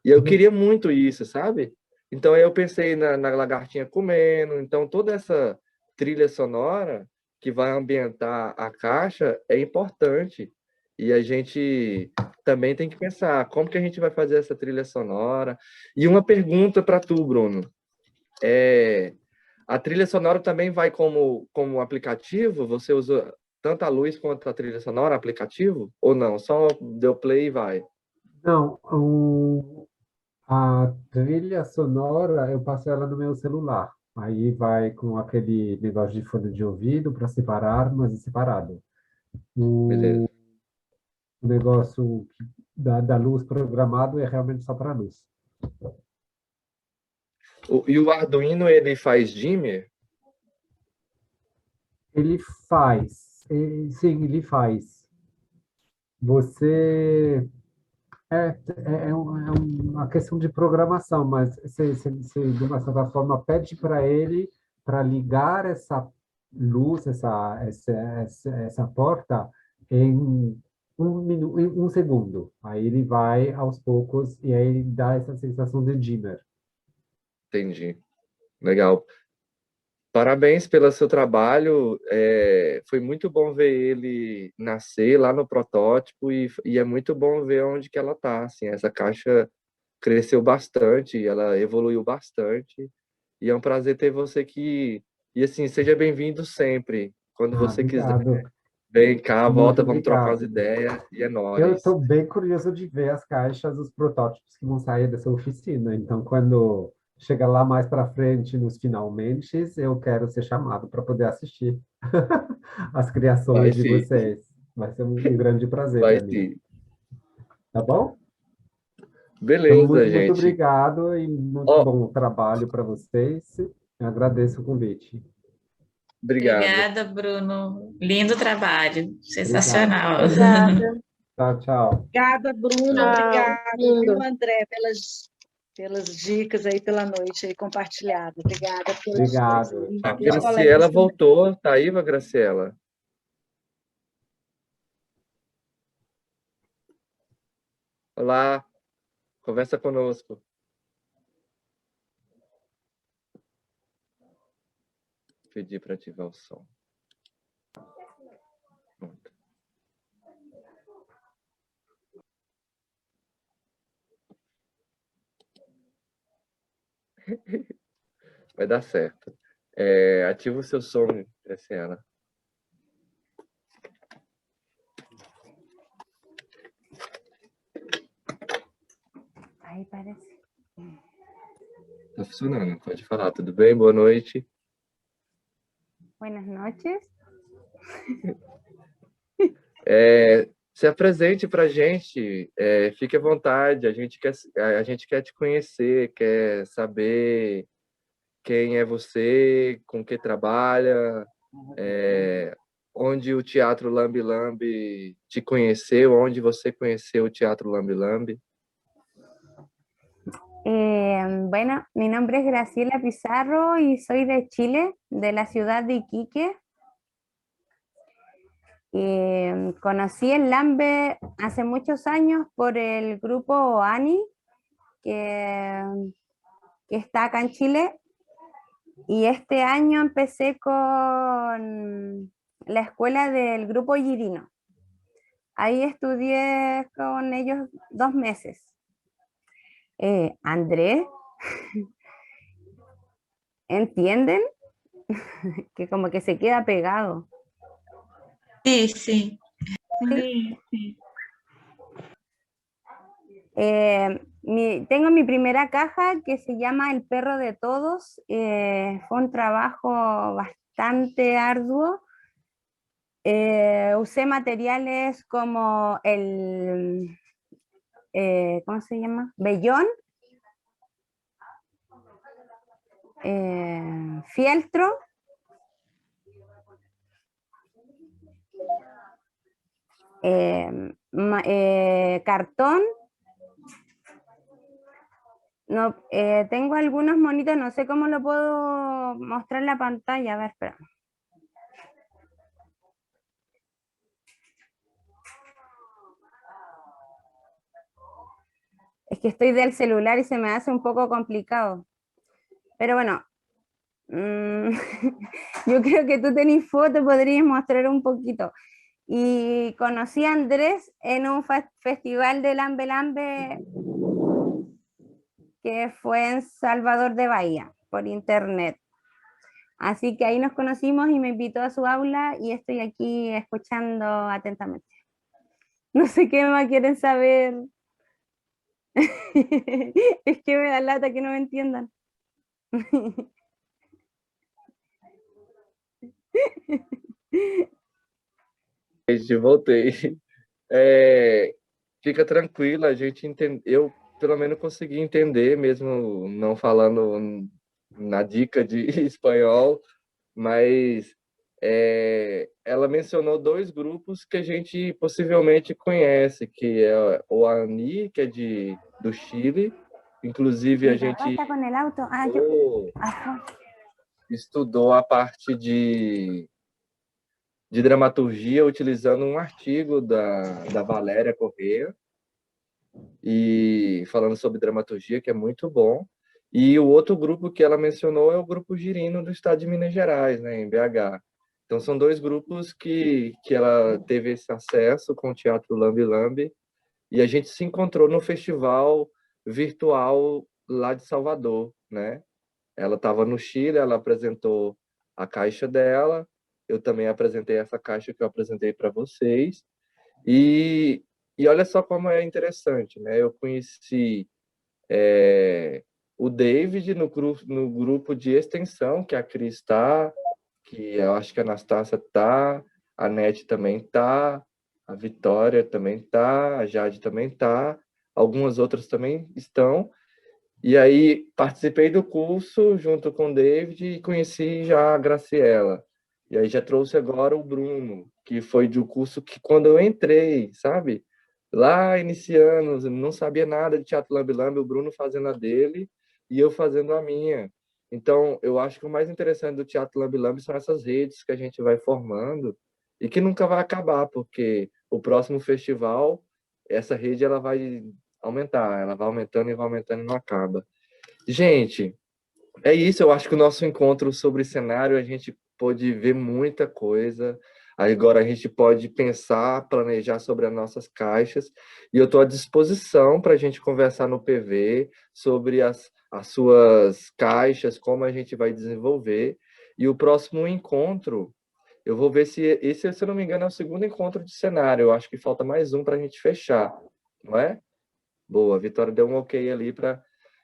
E eu queria muito isso, sabe? Então aí eu pensei na lagartinha comendo. Então toda essa trilha sonora que vai ambientar a caixa é importante. E a gente também tem que pensar como que a gente vai fazer essa trilha sonora. E uma pergunta para tu, Bruno. A trilha sonora também vai como aplicativo? Você usa tanto a luz quanto a trilha sonora, aplicativo? Ou não? Só deu play e vai? Não, a trilha sonora, eu passo ela no meu celular. Aí vai com aquele negócio de fone de ouvido para separar, mas é separado. Beleza. O negócio da luz programado é realmente só para luz. E o Arduino, ele faz dimmer? Ele faz, sim, ele faz. Você é uma questão de programação, mas você, de uma certa forma, pede para ele para ligar essa luz, essa porta em em 1 segundo. Aí ele vai aos poucos e aí ele dá essa sensação de dimmer. Entendi. Legal. Parabéns pelo seu trabalho. Foi muito bom ver ele nascer lá no protótipo e é muito bom ver onde que ela está. Assim, essa caixa cresceu bastante, ela evoluiu bastante. E é um prazer ter você aqui. E assim, seja bem-vindo sempre. Quando você quiser, Obrigado. vem cá, Muito volta, vamos trocar umas obrigado. ideias. E é Eu nóis. estou bem curioso de ver as caixas, os protótipos que vão sair dessa oficina. Então, quando chegar lá mais para frente, nos finalmente, eu quero ser chamado para poder assistir as Vai criações de sim, vocês. Vai ser um grande prazer vai para mim. sim. Tá bom? Então, Beleza, muito gente. obrigado e muito Ó, bom trabalho para vocês. Eu agradeço o convite. obrigado. Obrigada, Bruno. Lindo trabalho, Obrigado. sensacional. Obrigada. Tchau, tchau. Obrigada, Bruno. Tchau. Tchau. Obrigada, Lindo. viu, André, pelas dicas aí pela noite aí compartilhada. Obrigada pelos dois Obrigado. aí, A Tchau, pelos tchau. Graciela colegas também. voltou. Tá aí, Graciela? Olá, conversa conosco. Pedir para ativar o som. Pronto. Vai dar certo. Ativa o seu som, Graciela. Aí parece. Tá funcionando, pode falar. Tudo bem? Boa noite. Buenas noches. se apresente para a gente, fique à vontade, a gente quer te conhecer, quer saber quem é você, com que trabalha, onde o Teatro Lambe Lambe te conheceu, onde você conheceu o Teatro Lambe Lambe. Bueno, mi nombre es Graciela Pizarro y soy de Chile, de la ciudad de Iquique. Conocí el Lambe hace muchos años por el grupo ANI, que está acá en Chile, y este año empecé con la escuela del grupo Girino. Ahí estudié con ellos 2 meses. Andrés, ¿entienden? Que como que se queda pegado. Sí, sí. Sí. Tengo mi primera caja que se llama El Perro de Todos. Fue un trabajo bastante arduo. Usé materiales como el, ¿cómo se llama? Vellón, fieltro, cartón. No, tengo algunos monitos, no sé cómo lo puedo mostrar en la pantalla. A ver, espera. Es que estoy del celular y se me hace un poco complicado. Pero bueno, yo creo que tú tenés foto, podrías mostrar un poquito. Y conocí a Andrés en un festival de Lambe Lambe que fue en Salvador de Bahía, por internet. Así que ahí nos conocimos y me invitó a su aula y estoy aquí escuchando atentamente. No sé qué más quieren saber. Es que me da lata que no me entiendan. Voltei. Fica tranquila, a gente eu pelo menos consegui entender, mesmo não falando na dica de espanhol, mas ela mencionou 2 grupos que a gente possivelmente conhece, que é o ANI, que é do Chile, inclusive a gente estudou a parte de dramaturgia utilizando um artigo da Valéria Corrêa, e falando sobre dramaturgia, que é muito bom. E o outro grupo que ela mencionou é o Grupo Girino do estado de Minas Gerais, né, em BH. Então, são 2 grupos que ela teve esse acesso com o Teatro Lambe Lambe, e a gente se encontrou no festival virtual lá de Salvador, né? Ela estava no Chile, ela apresentou a caixa dela, eu também apresentei essa caixa que eu apresentei para vocês, e olha só como é interessante, né? Eu conheci o David no grupo de extensão, que a Cris está, que eu acho que a Anastácia está, a Nete também está, a Vitória também está, a Jade também está, algumas outras também estão. E aí participei do curso junto com o David e conheci já a Graciela. E aí já trouxe agora o Bruno, que foi de um curso que quando eu entrei, sabe? Lá iniciando, não sabia nada de Teatro Lambe Lambe, o Bruno fazendo a dele e eu fazendo a minha. Então, eu acho que o mais interessante do Teatro Lambe Lambe são essas redes que a gente vai formando e que nunca vai acabar, porque o próximo festival, essa rede ela vai aumentar, ela vai aumentando e não acaba. Gente, é isso, eu acho que o nosso encontro sobre cenário, a gente pôde ver muita coisa, agora a gente pode pensar, planejar sobre as nossas caixas, e eu estou à disposição para a gente conversar no PV sobre as suas caixas, como a gente vai desenvolver, e o próximo encontro, eu vou ver se esse, se eu não me engano, é o segundo encontro de cenário, eu acho que falta mais um para a gente fechar, não é? Boa, a Vitória deu um ok ali para...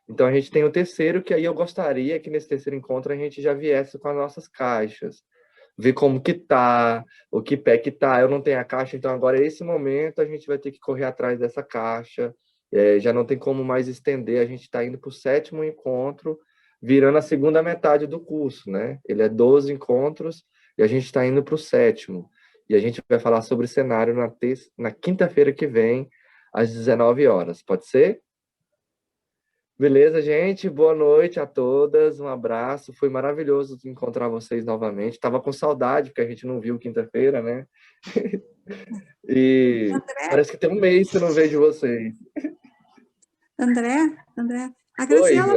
Então, a gente tem o terceiro, que aí eu gostaria que nesse terceiro encontro a gente já viesse com as nossas caixas. ver como que tá, o que pé que tá. Eu não tenho a caixa, então agora, esse momento, a gente vai ter que correr atrás dessa caixa. Já não tem como mais estender, a gente está indo para o 7º encontro, virando a segunda metade do curso, né? Ele é 12 encontros e a gente está indo para o 7º. E a gente vai falar sobre cenário na quinta-feira que vem, às 19 horas. Pode ser? Beleza, gente? Boa noite a todas. Um abraço. Foi maravilhoso encontrar vocês novamente. Estava com saudade, porque a gente não viu quinta-feira, né? E parece que tem um mês que eu não vejo vocês. André, a Oi, Graziela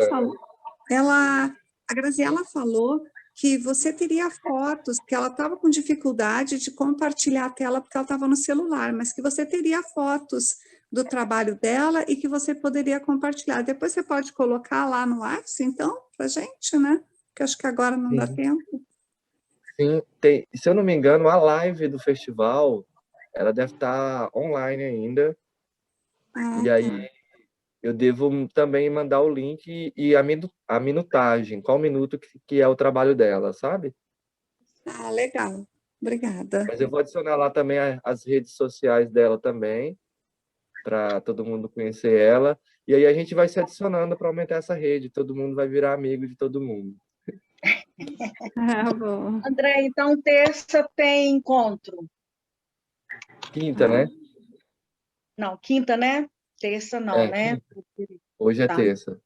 Gana. a Graziela falou que você teria fotos, que ela estava com dificuldade de compartilhar a tela porque ela estava no celular, mas que você teria fotos do trabalho dela e que você poderia compartilhar. Depois você pode colocar lá no WhatsApp, então, para a gente, né? Porque acho que agora não dá tempo. Sim, se eu não me engano, a live do festival, ela deve estar online ainda. E aí eu devo também mandar o link e a minutagem, qual minuto que é o trabalho dela, sabe? Ah, legal. Obrigada. Mas eu vou adicionar lá também as redes sociais dela também, para todo mundo conhecer ela. E aí a gente vai se adicionando para aumentar essa rede, todo mundo vai virar amigo de todo mundo. Bom. André, então terça tem encontro? Quinta, né? Não, quinta, né? Terça não, né? Quinta. Hoje é Tá. terça.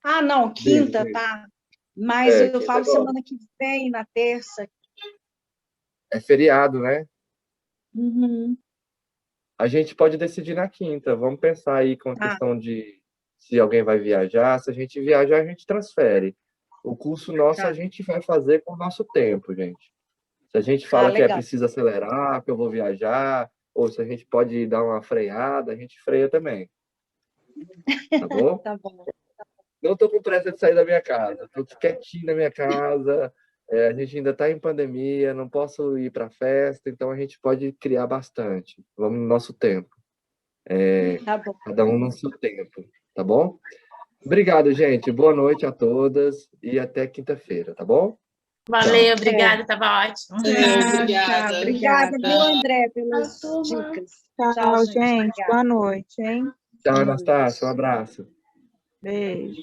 Ah, não, quinta, Beijo. tá. Mas eu Quinta falo agora. semana que vem, na terça. É feriado, né? Uhum. A gente pode decidir na quinta. Vamos pensar aí com a questão de se alguém vai viajar. Se a gente viajar, a gente transfere. O curso nosso a gente vai fazer com o nosso tempo, gente. Se a gente fala que é legal. preciso acelerar, que eu vou viajar, ou se a gente pode dar uma freada, a gente freia também. Tá bom? Tá bom. Não estou com pressa de sair da minha casa. Estou quietinho na minha casa. A gente ainda está em pandemia, não posso ir para festa, então a gente pode criar bastante. Vamos no nosso tempo. Tá bom. Cada um no seu tempo, tá bom? Obrigado, gente. Boa noite a todas e até quinta-feira, tá bom? Valeu, obrigada, estava ótimo. Obrigada. Obrigada, viu, André, pelas dicas. Tchau, gente. Boa noite, hein? Tchau, Anastácia. Um abraço. Beijo.